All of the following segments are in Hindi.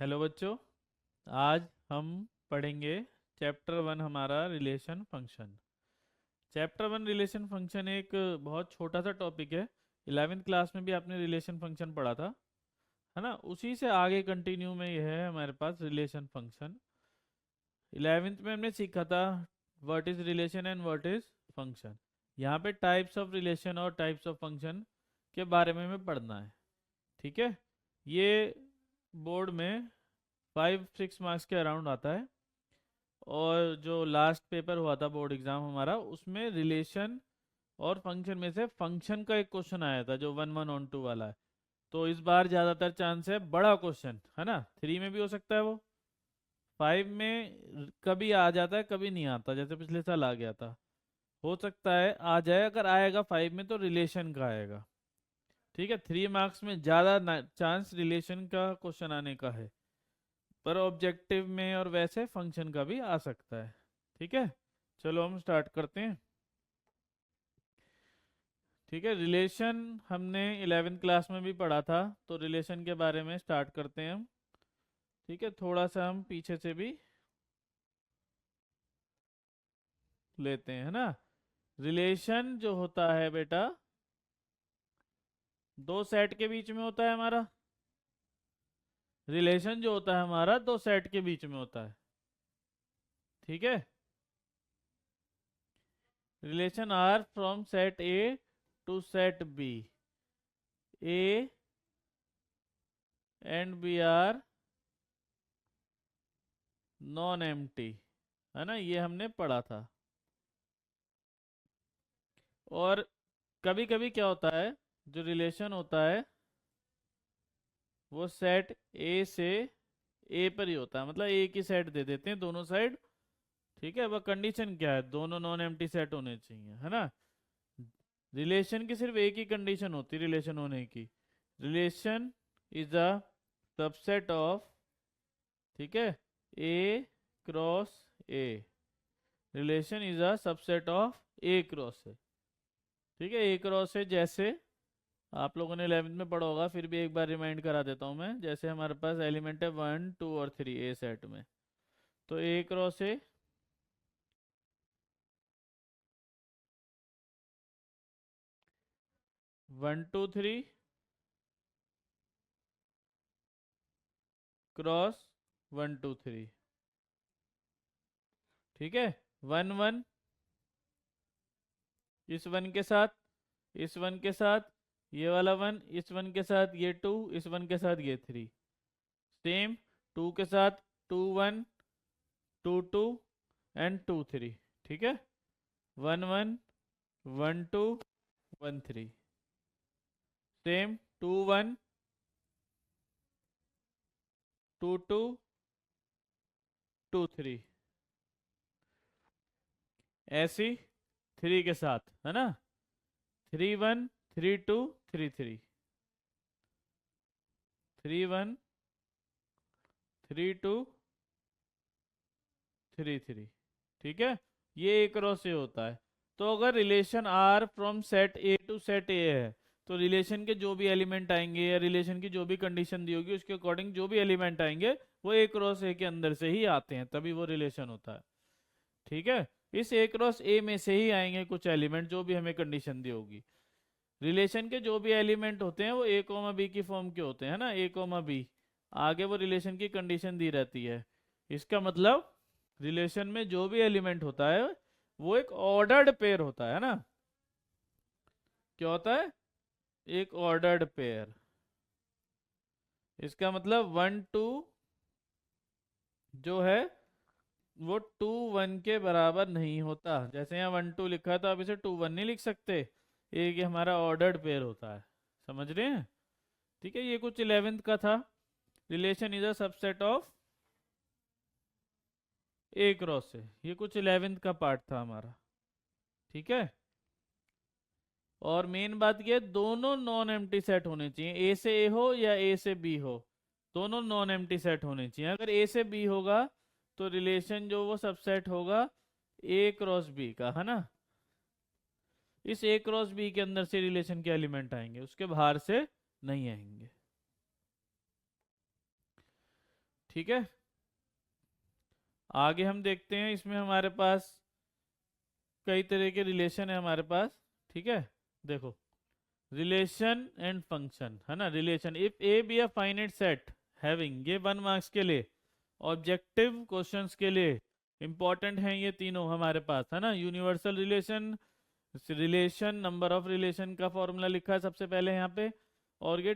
हेलो बच्चों। आज हम पढ़ेंगे चैप्टर 1 हमारा relation function. Chapter 1 relation function एक बहुत छोटा सा टॉपिक है। 11वीं क्लास में भी आपने रिलेशन फंक्शन पढ़ा था, है ना। उसी से आगे कंटिन्यू में यह है हमारे पास रिलेशन फंक्शन। 11वीं में हमने सीखा था what is relation and what is function. यहाँ पे टाइप्स ऑफ रिलेशन और टाइप्स ऑफ फंक्शन के बारे में हमें पढ़ना है। ठीक है। ये बोर्ड में 5-6 मार्क्स के अराउंड आता है। और जो लास्ट पेपर हुआ था बोर्ड एग्जाम हमारा, उसमें रिलेशन और फंक्शन में से फंक्शन का एक क्वेश्चन आया था जो 1-1 ऑन 2 वाला है। तो इस बार ज़्यादातर चांस है बड़ा क्वेश्चन, है ना। 3 में भी हो सकता है, वो 5 में कभी आ जाता है कभी नहीं आता, जैसे पिछले साल आ गया था। हो सकता है आ जाए, अगर आएगा 5 में तो रिलेशन का आएगा। ठीक है, 3 मार्क्स में ज़्यादा चांस रिलेशन का क्वेश्चन आने का है, पर ऑब्जेक्टिव में और वैसे फंक्शन का भी आ सकता है। ठीक है, चलो हम स्टार्ट करते हैं। ठीक है, रिलेशन हमने 11वीं क्लास में भी पढ़ा था, तो रिलेशन के बारे में स्टार्ट करते हैं हम। ठीक है, थोड़ा सा हम पीछे से भी लेते हैं, है ना। रिलेशन जो होता है बेटा, दो सेट के बीच में होता है हमारा। रिलेशन जो होता है हमारा दो सेट के बीच में होता है। ठीक है, relation R from set A to set B. A and B are non empty, है ना, ये हमने पढ़ा था। और कभी कभी क्या होता है, जो रिलेशन होता है वो सेट ए से ए पर ही होता है, मतलब एक ही सेट दे देते हैं दोनों साइड। ठीक है, वह कंडीशन क्या है, दोनों नॉन एम्प्टी सेट होने चाहिए, है ना। रिलेशन की सिर्फ एक ही कंडीशन होती है रिलेशन होने की, relation is a subset of, ठीक है, A cross A. Relation is a subset of A cross A. ठीक है, ए क्रॉस ए जैसे आप लोगों ने 11वीं में पढ़ा होगा, फिर भी एक बार रिमाइंड करा देता हूँ मैं। जैसे हमारे पास एलिमेंट है 1 2 और 3 ए सेट में, तो ए क्रॉस ए 1 2 3 क्रॉस 1 2 3। ठीक है, 1 1 इस वन के साथ, इस वन के साथ, ये वाला वन, इस वन के साथ ये 2, इस वन के साथ ये 3। सेम 2 के साथ 2 1 2 2 एंड 2 3। ठीक है, 1 1 1 2 1 3। सेम 2 1 2 2 2 3। ऐसी 3 के साथ, है ना, 3 1 3 2 3 3। 3 1 3 2 3 3। ठीक है, ये एक रो से होता है। तो अगर relation R from set A to set A है, तो रिलेशन के जो भी एलिमेंट आएंगे या रिलेशन की जो भी कंडीशन दी होगी उसके अकॉर्डिंग जो भी एलिमेंट आएंगे वो एक क्रॉस ए के अंदर से ही आते हैं, तभी वो रिलेशन होता है। ठीक है, इस ए क्रॉस ए में से ही आएंगे कुछ एलिमेंट जो भी हमें कंडीशन दी होगी। रिलेशन के जो भी एलिमेंट होते हैं वो ए कोमा बी की फॉर्म के होते हैं ना, ए कोमा बी, आगे वो रिलेशन की कंडीशन दी रहती है। इसका मतलब रिलेशन में जो भी एलिमेंट होता है वो एक ऑर्डर्ड पेयर होता है ना। क्या होता है, एक ऑर्डर्ड पेयर। इसका मतलब 1 2 जो है वो 2 1 के बराबर नहीं होता। जैसे यहाँ 1 2 लिखा है तो आप इसे 2 1 नहीं लिख सकते, एक ये हमारा ऑर्डर्ड पेयर होता है। समझ रहे हैं। ठीक है, ये कुछ 11th का था। Relation is a subset of A cross से, ये कुछ 11th का पार्ट था हमारा। ठीक है, और मेन बात ये, दोनों नॉन एम्प्टी सेट होने चाहिए, ए से ए हो या ए से बी हो, दोनों नॉन एम्प्टी सेट होने चाहिए। अगर ए से बी होगा तो रिलेशन जो वो सबसेट होगा ए क्रॉस बी का, है ना। इस ए क्रॉस बी के अंदर से रिलेशन के एलिमेंट आएंगे, उसके बाहर से नहीं आएंगे। ठीक है, आगे हम देखते हैं। इसमें हमारे पास कई तरह के रिलेशन है हमारे पास। ठीक है, देखो, रिलेशन एंड फंक्शन है ना। Relation, if A be a finite set having, ये 1 मार्क्स के लिए, ऑब्जेक्टिव क्वेश्चंस के लिए इंपॉर्टेंट हैं ये तीनों हमारे पास, है ना। Universal relation, relation, number of relation का फॉर्मूला लिखा है सबसे पहले यहाँ पे। और ये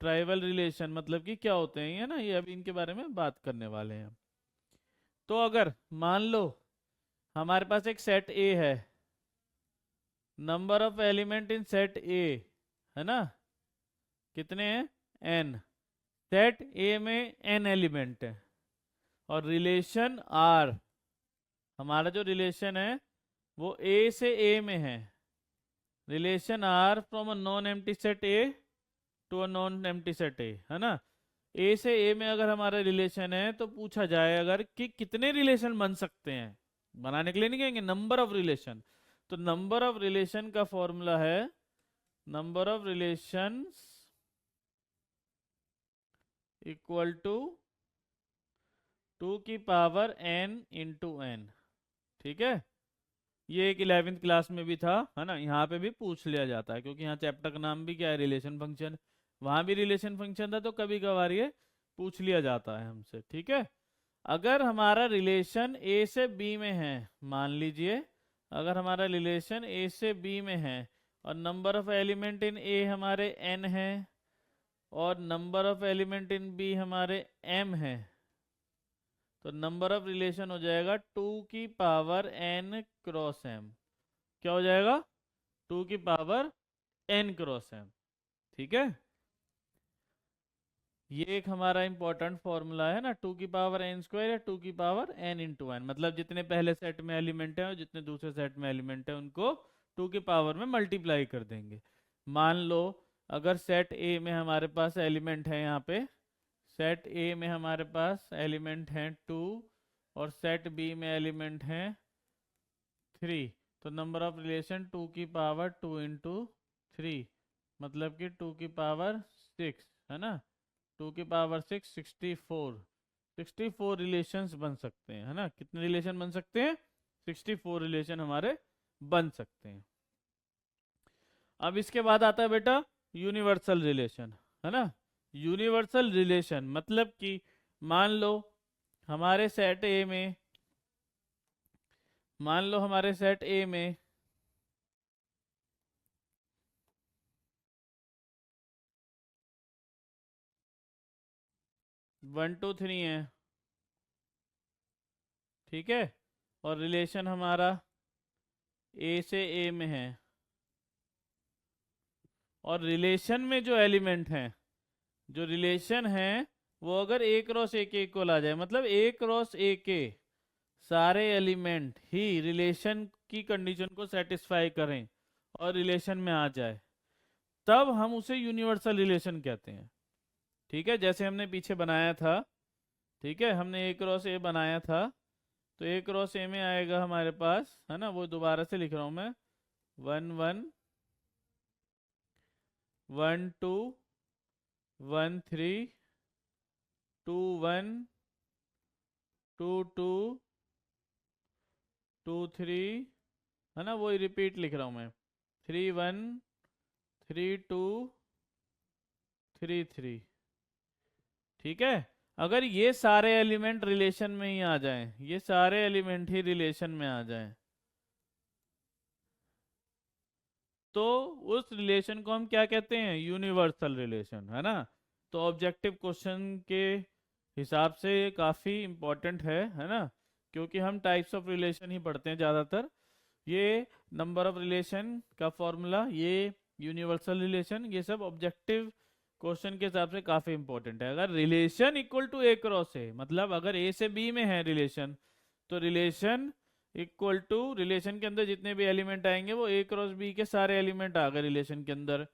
ट्राइवल रिलेशन मतलब कि क्या होते हैं ये ना, ये अभी इनके बारे में बात करने वाले हैं। तो अगर मान लो हमारे पास एक सेट ए है, number of element in set A, है ना, कितने हैं, एन। सेट ए में एन एलिमेंट है, और रिलेशन आर, हमारा जो रिलेशन है वो ए से ए में है। Relation R from a non empty set A to a non empty set A, है ना। ए से ए में अगर हमारा रिलेशन है तो पूछा जाए अगर कि कितने रिलेशन बन सकते हैं, बनाने के लिए नहीं कहेंगे, नंबर ऑफ रिलेशन। तो नंबर ऑफ रिलेशन का फॉर्मूला है number of relations equal to 2n/n। ठीक है, ये एक 11वीं क्लास में भी था, है ना। यहाँ पे भी पूछ लिया जाता है क्योंकि यहाँ चैप्टर का नाम भी क्या है, रिलेशन फंक्शन। वहां भी रिलेशन फंक्शन था, तो कभी कभार ये पूछ लिया जाता है हमसे। ठीक है, अगर हमारा रिलेशन ए से बी में है, मान लीजिए अगर हमारा रिलेशन ए से बी में है और number of element in A हमारे n है और number of element in B हमारे m है, तो नंबर ऑफ रिलेशन हो जाएगा 2n क्रॉस m। क्या हो जाएगा, 2n क्रॉस m। ठीक है, ये एक हमारा इंपॉर्टेंट फॉर्मूला है ना, 2n² या 2n मतलब जितने पहले सेट में एलिमेंट है और जितने दूसरे सेट में एलिमेंट है उनको 2 की पावर में मल्टीप्लाई कर देंगे। मान लो अगर सेट ए में हमारे पास एलिमेंट है, यहाँ पे सेट ए में हमारे पास एलिमेंट हैं 2 और सेट बी में एलिमेंट हैं 3, तो नंबर ऑफ रिलेशन 2 इंटू 3 मतलब कि 2 है ना। 2 64, 64 रिलेशंस बन सकते हैं, है ना। कितने रिलेशन बन सकते हैं, 64 रिलेशन हमारे बन सकते हैं। अब इसके बाद आता है बेटा यूनिवर्सल रिलेशन, है ना। यूनिवर्सल रिलेशन मतलब कि मान लो हमारे सेट ए में, मान लो हमारे सेट ए में 1 2 3 है, ठीक है, और रिलेशन हमारा ए से ए में है, और रिलेशन में जो एलिमेंट हैं, जो रिलेशन है वो अगर ए क्रॉस ए के इक्वल आ जाए, मतलब ए क्रॉस ए के सारे एलिमेंट ही रिलेशन की कंडीशन को सेटिस्फाई करें और रिलेशन में आ जाए, तब हम उसे यूनिवर्सल रिलेशन कहते हैं। ठीक है, जैसे हमने पीछे बनाया था, ठीक है, हमने ए क्रॉस ए बनाया था, तो ए क्रॉस ए में आएगा हमारे पास, है ना, वो दोबारा से लिख रहा हूं मैं, 1 1 1 2 1 3 2 1 2 2 2 3, है ना, वो रिपीट लिख रहा हूं मैं, 3 1 3 2 3 3। ठीक है, अगर ये सारे एलिमेंट रिलेशन में ही आ जाएं, ये सारे एलिमेंट ही रिलेशन में आ जाएं, तो उस रिलेशन को हम क्या कहते हैं, यूनिवर्सल रिलेशन, है ना। तो ऑब्जेक्टिव क्वेश्चन के हिसाब से ये काफ़ी इंपॉर्टेंट है ना, क्योंकि हम टाइप्स ऑफ रिलेशन ही पढ़ते हैं ज़्यादातर। ये नंबर ऑफ रिलेशन का फॉर्मूला, ये यूनिवर्सल रिलेशन, ये सब ऑब्जेक्टिव क्वेश्चन के हिसाब से काफ़ी इंपॉर्टेंट है। अगर relation equal to A cross है, मतलब अगर ए से बी में है रिलेशन, तो रिलेशन इक्वल टू, रिलेशन के अंदर जितने भी एलिमेंट आएंगे वो ए क्रॉस बी के सारे एलिमेंट आ गए रिलेशन के अंदर,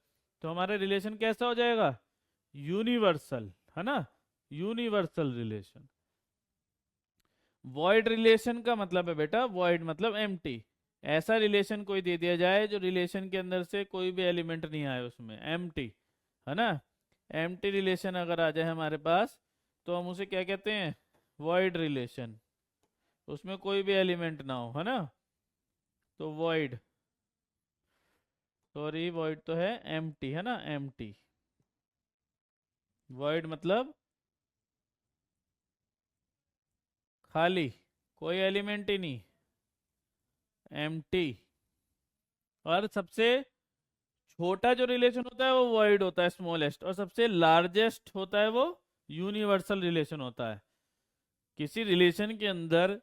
तो हमारा रिलेशन कैसा हो जाएगा, यूनिवर्सल, है ना, यूनिवर्सल रिलेशन। वॉइड रिलेशन का मतलब है बेटा, वॉइड मतलब एम्प्टी, ऐसा रिलेशन कोई दे दिया जाए जो रिलेशन के अंदर से कोई भी एलिमेंट नहीं आए उसमें, एम्प्टी, है ना। एम्प्टी रिलेशन अगर आ जाए हमारे पास, तो हम उसे क्या कहते हैं, वॉइड रिलेशन। उसमें कोई भी एलिमेंट ना हो, है ना, तो वॉइड, सॉरी वॉइड तो है एम्प्टी, है ना, एम्प्टी। वॉइड मतलब खाली, कोई एलिमेंट ही नहीं, एम्प्टी। और सबसे छोटा जो रिलेशन होता है वो वॉइड होता है, स्मॉलेस्ट, और सबसे लार्जेस्ट होता है वो यूनिवर्सल रिलेशन होता है। किसी रिलेशन के अंदर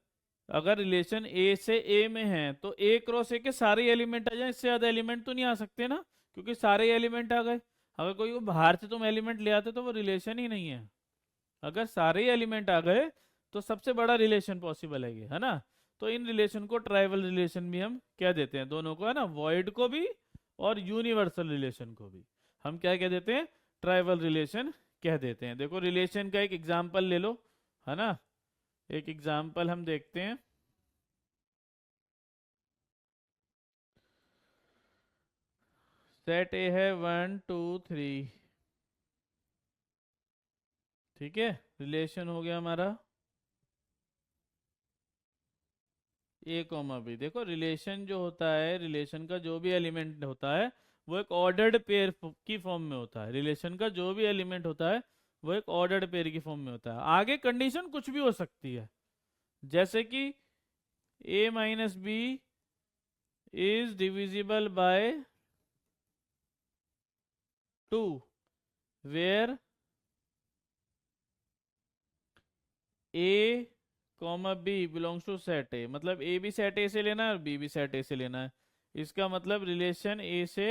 अगर रिलेशन ए से ए में है तो ए क्रॉस ए के सारे एलिमेंट आ जाए, इससे ज्यादा एलिमेंट तो नहीं आ सकते ना, क्योंकि सारे एलिमेंट आ गए। अगर कोई को बाहर से तुम एलिमेंट ले आते तो वो रिलेशन ही नहीं है। अगर सारे एलिमेंट आ गए तो सबसे बड़ा रिलेशन पॉसिबल है ये, है ना। तो इन रिलेशन को ट्राइवल रिलेशन भी हम क्या देते हैं, दोनों को, है ना, वॉइड को भी और यूनिवर्सल रिलेशन को भी हम क्या कह देते हैं, ट्राइवल रिलेशन कह देते हैं। देखो रिलेशन का एक एग्जांपल ले लो, है ना, एक एग्जांपल हम देखते हैं। सेट ए है 1 2 3, ठीक है, रिलेशन हो गया हमारा ए कॉमा बी। देखो रिलेशन जो होता है, रिलेशन का जो भी एलिमेंट होता है वो एक ऑर्डर्ड पेयर की फॉर्म में होता है। रिलेशन का जो भी एलिमेंट होता है वो एक ऑर्डर्ड पेयर की फॉर्म में होता है। आगे कंडीशन कुछ भी हो सकती है, जैसे कि A minus B is divisible by 2 where A comma B belongs to set A. मतलब ए भी सेट ए से लेना है और बी भी सेट ए से लेना है। इसका मतलब रिलेशन ए से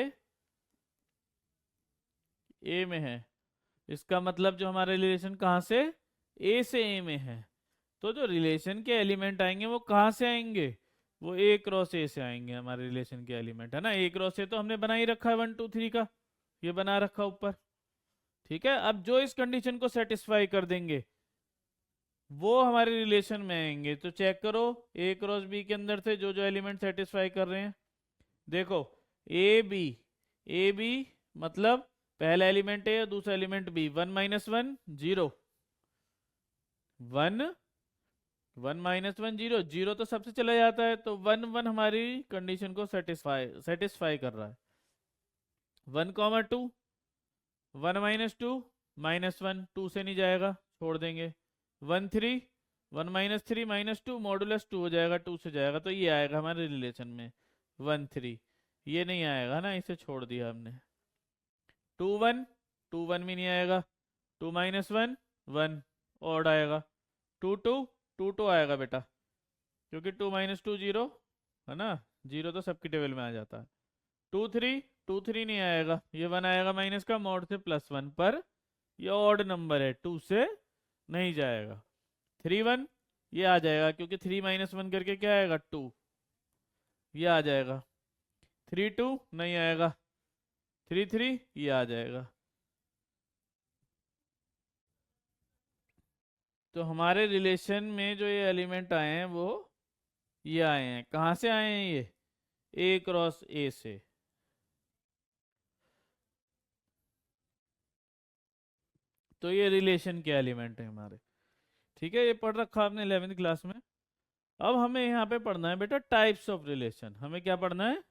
ए में है। इसका मतलब जो हमारा रिलेशन कहाँ से, ए से ए में है। तो जो रिलेशन के एलिमेंट आएंगे वो कहाँ से आएंगे, वो ए क्रॉस ए से आएंगे। हमारे रिलेशन के एलिमेंट, है ना, ए क्रॉस ए तो हमने बना ही रखा है 1 2 3 का, ये बना रखा ऊपर। ठीक है, अब जो इस कंडीशन को सेटिस्फाई कर देंगे वो हमारे रिलेशन में आएंगे। तो चेक करो ए क्रॉस बी के अंदर से जो जो एलिमेंट सेटिस्फाई कर रहे हैं। देखो ए बी मतलब पहला एलिमेंट है, दूसरा एलिमेंट बी, 1 - 1 0, 1 1 - 1 0, 0 तो सबसे चला जाता है, तो 1 1 हमारी कंडीशन को सेटिस्फाई कर रहा है। 1 2 1 - 2 - 1 2 से नहीं जाएगा, छोड़ देंगे। 1 3 1 - 3 - 2 मॉडुलस 2 हो जाएगा, 2 से जाएगा, तो ये आएगा हमारे रिलेशन में 1 3। ये नहीं आएगा ना, इसे छोड़ दिया हमने। 2 1 भी नहीं आएगा। 2 - 1 1 और आएगा। 2 2 आएगा बेटा, क्योंकि 2 - 2 0, है ना, 0 तो सबकी टेबल में आ जाता है। 2 3 नहीं आएगा, ये 1 आएगा माइनस का, मॉड से +1, पर ये ऑड नंबर है, 2 से नहीं जाएगा। 3 1 ये आ जाएगा, क्योंकि 3 - 1 करके क्या आएगा, 2, ये आ जाएगा। 3 2 नहीं आएगा। 3 3 ये आ जाएगा। तो हमारे रिलेशन में जो ये एलिमेंट आए हैं वो ये आए हैं, कहाँ से आए हैं, ये ए क्रॉस ए से। तो ये रिलेशन के एलिमेंट है हमारे। ठीक है, ये पढ़ रखा आपने 11वीं क्लास में। अब हमें यहाँ पे पढ़ना है बेटा टाइप्स ऑफ रिलेशन। हमें क्या पढ़ना है,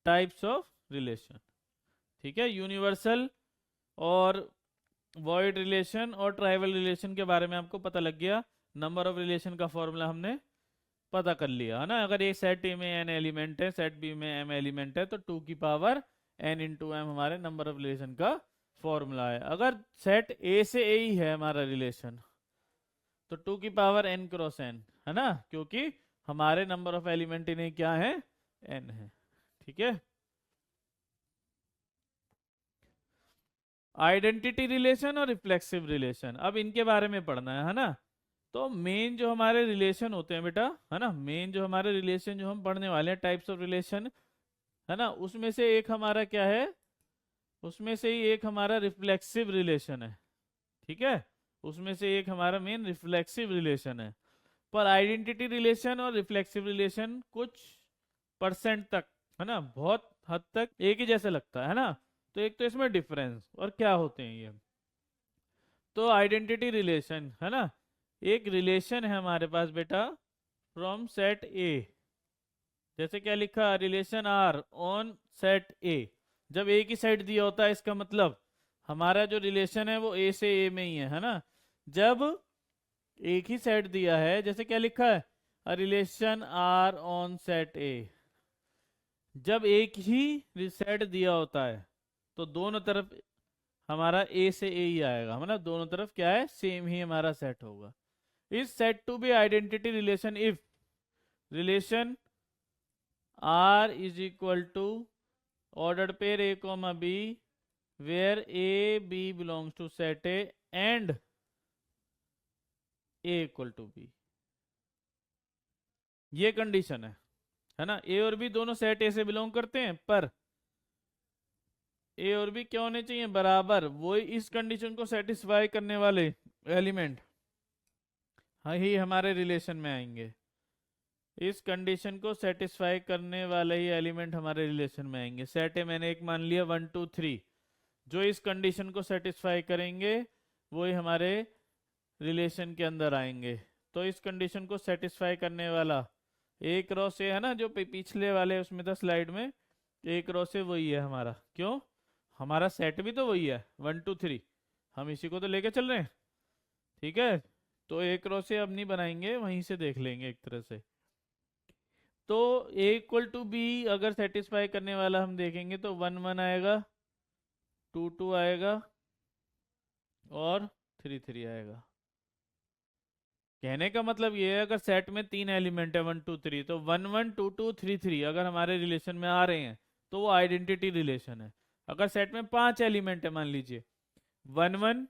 टाइप्स ऑफ रिलेशन। ठीक है, यूनिवर्सल और वॉइड रिलेशन और ट्राइवल रिलेशन के बारे में आपको पता लग गया। नंबर ऑफ रिलेशन का फॉर्मूला हमने पता कर लिया, है ना। अगर एक सेट ए में एन एलिमेंट है, सेट बी में एम एलिमेंट है, तो 2 की पावर n इंटू एम हमारे नंबर ऑफ रिलेशन का फॉर्मूला है। अगर सेट ए से ए ही है हमारा रिलेशन, तो 2 की पावर n क्रॉस n, है ना, क्योंकि हमारे नंबर ऑफ एलिमेंट इन्हें क्या है, n है। ठीक है, आइडेंटिटी रिलेशन और रिफ्लेक्सिव रिलेशन, अब इनके बारे में पढ़ना है ना। तो मेन जो हमारे रिलेशन होते हैं बेटा, है ना, मेन जो हमारे रिलेशन जो हम पढ़ने वाले हैं टाइप्स ऑफ रिलेशन, है ना, उसमें से एक हमारा क्या है, उसमें से ही एक हमारा रिफ्लेक्सिव रिलेशन है। ठीक है, उसमें से एक हमारा मेन रिफ्लेक्सिव रिलेशन है। पर आइडेंटिटी रिलेशन और रिफ्लेक्सिव रिलेशन कुछ परसेंट तक, है ना, बहुत हद तक एक ही जैसे लगता है ना। तो एक तो इसमें डिफरेंस और क्या होते हैं ये। तो आइडेंटिटी रिलेशन है ना, एक रिलेशन है हमारे पास बेटा फ्रॉम सेट ए। जैसे क्या लिखा, relation R on set A. जब एक ही सेट दिया होता है इसका मतलब हमारा जो रिलेशन है वो ए से ए में ही है ना। जब एक ही सेट दिया है, जैसे क्या लिखा है, a relation R on set A, जब एक ही सेट दिया होता है तो दोनों तरफ हमारा ए से ए ही आएगा, मतलब दोनों तरफ क्या है, सेम ही हमारा सेट होगा। Is said to be identity relation if relation R is equal to order pair A comma B where A B belongs to set A and A equal to B. ये कंडीशन है ना। ए और बी दोनों सेट ए से बिलोंग करते हैं, पर ए और बी क्या होने चाहिए, बराबर। वो इस कंडीशन को सेटिस्फाई करने वाले एलिमेंट ही हमारे रिलेशन में आएंगे। इस कंडीशन को सेटिस्फाई करने वाले ही एलिमेंट हमारे रिलेशन में आएंगे। सेट है मैंने एक मान लिया 1 2 3, जो इस कंडीशन को सेटिस्फाई करेंगे वो ही हमारे रिलेशन के अंदर आएंगे। तो इस कंडीशन को सेटिस्फाई करने वाला एक रो से है ना, जो पिछले वाले उसमें था स्लाइड में, एक रो से वही है हमारा। क्यों, हमारा सेट भी तो वही है 1 2 3, हम इसी को तो लेके चल रहे हैं। ठीक है, तो एक रो से अब नहीं बनाएंगे, वहीं से देख लेंगे एक तरह से। तो ए इक्वल टू बी अगर सेटिस्फाई करने वाला हम देखेंगे तो 1 1 आएगा, 2 2 आएगा और 3 3 आएगा। कहने का मतलब ये है, अगर सेट में 3 एलिमेंट है 1 2 3, तो 1 1 2 2 3 3 अगर हमारे रिलेशन में आ रहे हैं तो वो आइडेंटिटी रिलेशन है। अगर सेट में 5 एलिमेंट है, मान लीजिए 1 1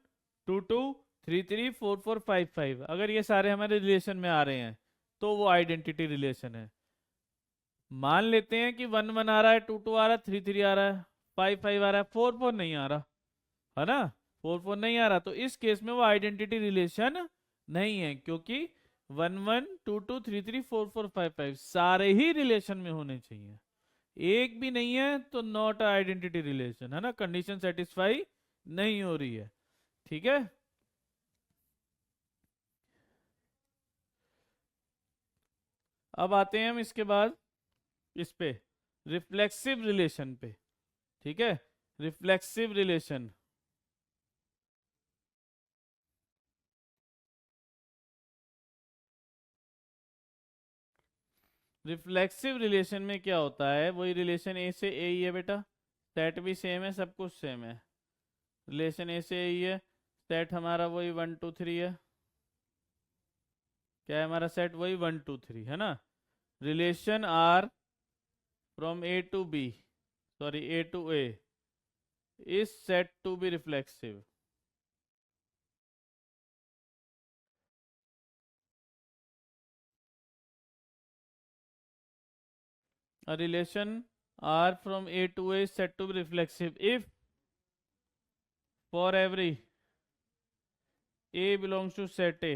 2 2 3 3 4 4 5 5, अगर ये सारे हमारे रिलेशन में आ रहे हैं तो वो आइडेंटिटी रिलेशन है। मान लेते हैं कि 1 1 आ रहा है, 2 2 आ रहा है, 3 3 आ रहा है, 5 5 आ रहा है, 4 4 नहीं आ रहा है ना, 4 4 नहीं आ रहा, तो इस केस में वो आइडेंटिटी रिलेशन नहीं है, क्योंकि 1 1 2 2 3 3 4 4 5 5 सारे ही रिलेशन में होने चाहिए। एक भी नहीं है तो नॉट आइडेंटिटी रिलेशन, है ना, कंडीशन सेटिस्फाई नहीं हो रही है। ठीक है, अब आते हैं हम इसके बाद इस पे रिफ्लेक्सिव रिलेशन पे। ठीक है, रिफ्लेक्सिव रिलेशन। रिफ्लेक्सिव रिलेशन में क्या होता है, वही रिलेशन ए से ए ही है बेटा, सेट भी सेम है, सब कुछ सेम है, रिलेशन ए से ए ही है, सेट हमारा वही 1 2 3 है। क्या है हमारा सेट, वही 1 2 3 है ना। Relation R from A to B, sorry A to A, is said to be reflexive. A relation R from A to A is said to be reflexive if for every A belongs to set A,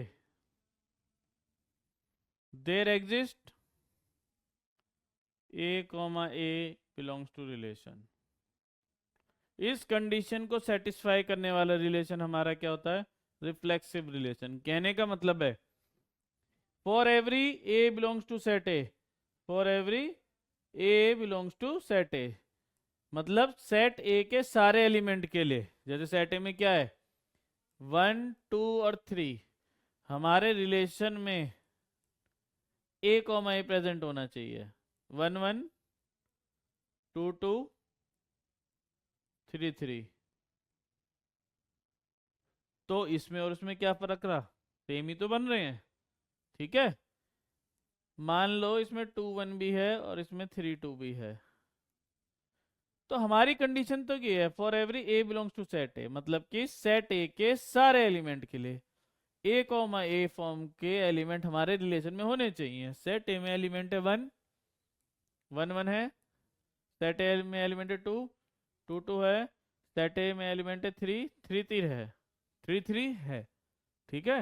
there exist A comma A belongs to relation। इस कंडीशन को सेटिस्फाई करने वाला रिलेशन हमारा क्या होता है, रिफ्लेक्सिव रिलेशन। कहने का मतलब है for every A belongs to set A, for every A belongs to set A, मतलब सेट ए के सारे एलिमेंट के लिए। जैसे सेट ए में क्या है 1 2 और 3, हमारे रिलेशन में ए कॉमा ए प्रेजेंट होना चाहिए, 1 1 2 2 3 3। तो इसमें और उसमें क्या फर्क रहा, सेम ही तो बन रहे हैं। ठीक है, मान लो इसमें 2 1 भी है और इसमें 3 2 भी है, तो हमारी कंडीशन तो ये है for every A belongs to set A, मतलब कि सेट ए के सारे एलिमेंट के लिए ए कॉमा ए फॉर्म के एलिमेंट हमारे रिलेशन में होने चाहिए। सेट ए में एलिमेंट है 1 1 1 है, सेट ए में एलिमेंट है 2 2 2 है, सेट ए में एलिमेंट है 3 3 3 है, 3 3 है। ठीक है,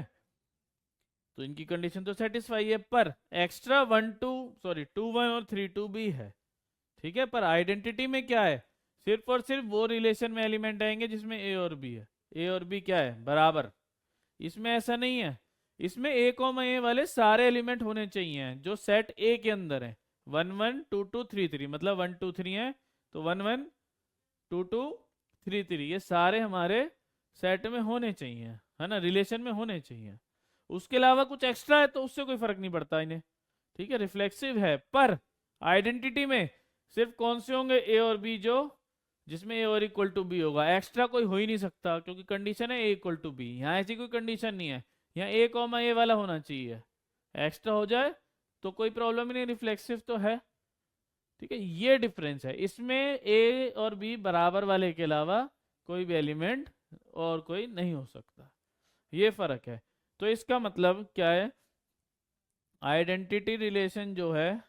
तो इनकी कंडीशन तो सेटिस्फाई है, पर एक्स्ट्रा 1 2 सॉरी 2 1 और 3 2 भी है। ठीक है, पर आइडेंटिटी में क्या है, सिर्फ और सिर्फ वो रिलेशन में एलिमेंट आएंगे जिसमें ए और बी है। ए और बी क्या है, बराबर। इसमें ऐसा नहीं है। इसमें ए कॉमा ए वाले सारे एलिमेंट होने चाहिए जो सेट ए के अंदर है। 1 1 2 2 3 3 मतलब 1 2 3 है, तो 1 1 2 2 3 3 ये सारे हमारे सेट में होने चाहिए, है ना, रिलेशन में होने चाहिए। उसके अलावा कुछ एक्स्ट्रा है तो उससे कोई फर्क नहीं पड़ता इन्हें। ठीक है, रिफ्लेक्सिव है, पर आइडेंटिटी में सिर्फ कौन से होंगे, ए और बी, जो जिसमें ए और इक्वल टू बी होगा। एक्स्ट्रा कोई हो ही नहीं सकता क्योंकि कंडीशन है ए इक्वल टू बी। यहाँ ऐसी कोई कंडीशन नहीं है, यहाँ ए कॉमा ए वाला होना चाहिए। एक्स्ट्रा हो जाए तो कोई प्रॉब्लम ही नहीं, रिफ्लेक्सिव तो है। ठीक है, ये डिफरेंस है इसमें। ए और बी बराबर वाले के अलावा कोई भी एलिमेंट और कोई नहीं हो सकता, ये फर्क है। तो इसका मतलब क्या है, आइडेंटिटी रिलेशन जो है,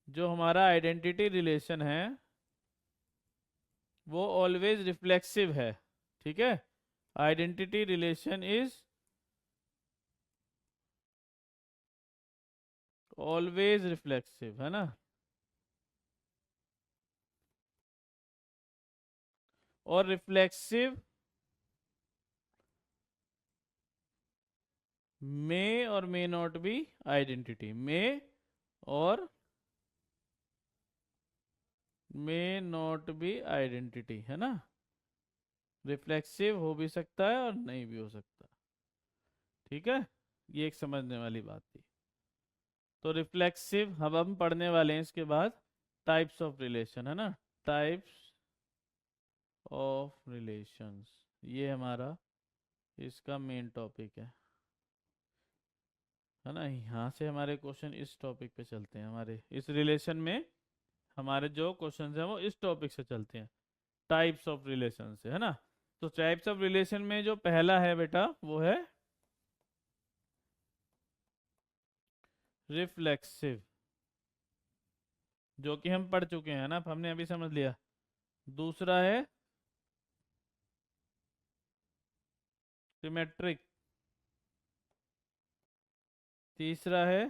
जो हमारा आइडेंटिटी रिलेशन है वो ऑलवेज रिफ्लेक्सिव है। ठीक है, identity relation is always reflexive, है ना। और रिफ्लेक्सिव मे और मे नॉट बी आइडेंटिटी, मे और मे नॉट बी आइडेंटिटी, है ना। रिफ्लेक्सिव हो भी सकता है और नहीं भी हो सकता। ठीक है, ये एक समझने वाली बात थी। तो रिफ्लेक्सिव अब हम पढ़ने वाले हैं इसके बाद टाइप्स ऑफ रिलेशन, है ना। टाइप्स ऑफ रिलेशंस, ये हमारा इसका मेन टॉपिक है ना। यहाँ से हमारे क्वेश्चन इस टॉपिक पे चलते हैं, हमारे इस रिलेशन में हमारे जो क्वेश्चंस हैं वो इस टॉपिक से चलते हैं, टाइप्स ऑफ रिलेशन से, है ना। तो टाइप्स ऑफ रिलेशन में जो पहला है बेटा वो है रिफ्लेक्सिव, जो कि हम पढ़ चुके हैं ना, हमने अभी समझ लिया। दूसरा है सिमेट्रिक, तीसरा है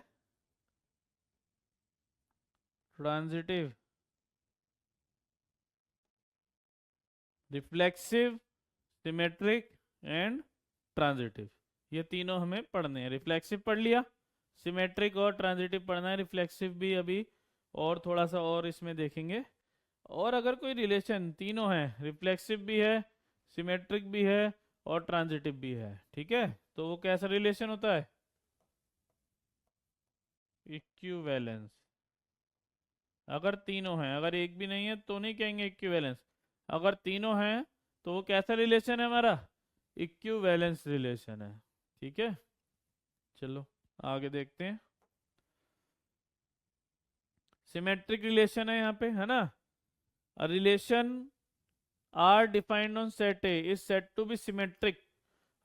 transitive. Reflexive, symmetric and transitive, ये तीनों हमें पढ़ने हैं। रिफ्लेक्सिव पढ़ लिया, सिमेट्रिक और ट्रांजिटिव पढ़ना है, रिफ्लेक्सिव भी अभी और थोड़ा सा और इसमें देखेंगे। और अगर कोई रिलेशन तीनों है, रिफ्लेक्सिव भी है, सिमेट्रिक भी है और ट्रांजिटिव भी है, ठीक है, तो वो कैसा रिलेशन होता है, इक्विवेलेंस। अगर तीनों हैं, अगर एक भी नहीं है तो नहीं कहेंगे इक्विवेलेंस। अगर तीनों हैं तो वो कैसा रिलेशन है हमारा, इक्विवेलेंस रिलेशन है। ठीक है, चलो आगे देखते हैं। सिमेट्रिक रिलेशन है यहाँ पे, है ना। Relation R defined on set A is said to be symmetric.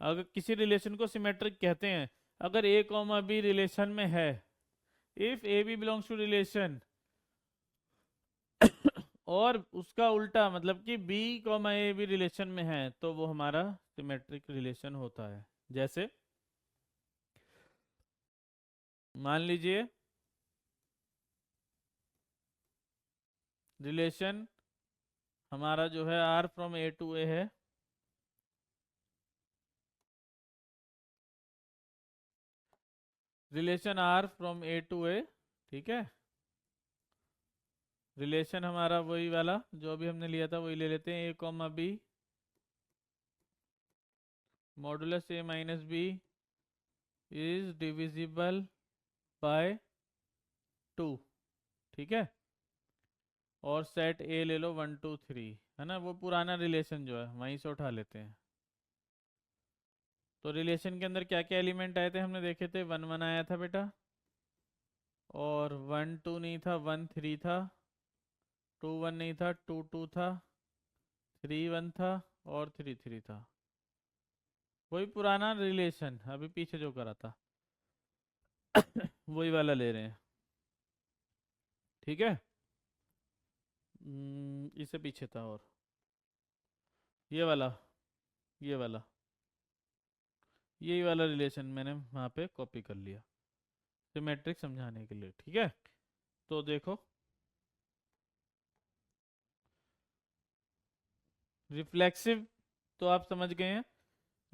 अगर किसी रिलेशन को सिमेट्रिक कहते हैं अगर ए कॉमा बी रिलेशन में है, if A B belongs to relation और उसका उल्टा मतलब कि बी कॉमा ए भी रिलेशन में है तो वो हमारा सिमेट्रिक रिलेशन होता है। जैसे मान लीजिए रिलेशन हमारा जो है R from A to A है, relation R from A to A, ठीक है। रिलेशन हमारा वही वाला जो अभी हमने लिया था वही ले लेते हैं, A comma B modulus A minus B is divisible by 2, ठीक है। और सेट ए ले लो 1 2 3, है ना, वो पुराना रिलेशन जो है वहीं से उठा लेते हैं। तो रिलेशन के अंदर क्या क्या एलिमेंट आए थे हमने देखे थे, 1 1 आया था बेटा, और 1 2 नहीं था, 1 3 था, 2 1 नहीं था, 2 2 था, 3 1 था और 3 3 था। वही पुराना रिलेशन अभी पीछे जो करा था वही वाला ले रहे हैं, ठीक है। इससे पीछे था और ये वाला, ये वाला, यही वाला रिलेशन मैंने वहाँ पे कॉपी कर लिया सिमेट्रिक समझाने के लिए, ठीक है। तो देखो रिफ्लेक्सिव तो आप समझ गए हैं,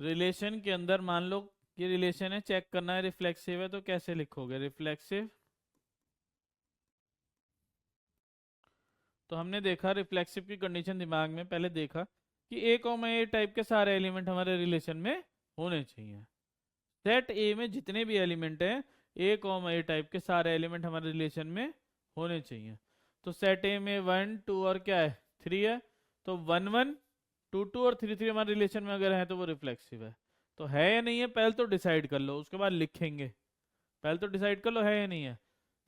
रिलेशन के अंदर मान लो ये रिलेशन है, चेक करना है रिफ्लेक्सिव है, तो कैसे लिखोगे रिफ्लेक्सिव? तो हमने देखा रिफ्लेक्सिव की कंडीशन दिमाग में पहले देखा कि ए कॉमा ए टाइप के सारे एलिमेंट हमारे रिलेशन में होने चाहिए। सेट ए में जितने भी एलिमेंट हैं ए कॉमा ए टाइप के सारे एलिमेंट हमारे रिलेशन में होने चाहिए। तो सेट ए में 1 2 और क्या है 3 है, तो 1 1 2 2 और 3 3 हमारे रिलेशन में अगर है तो वो रिफ्लेक्सिव है। तो है या नहीं है पहले तो डिसाइड कर लो, उसके बाद लिखेंगे। पहले तो डिसाइड कर लो है या नहीं है।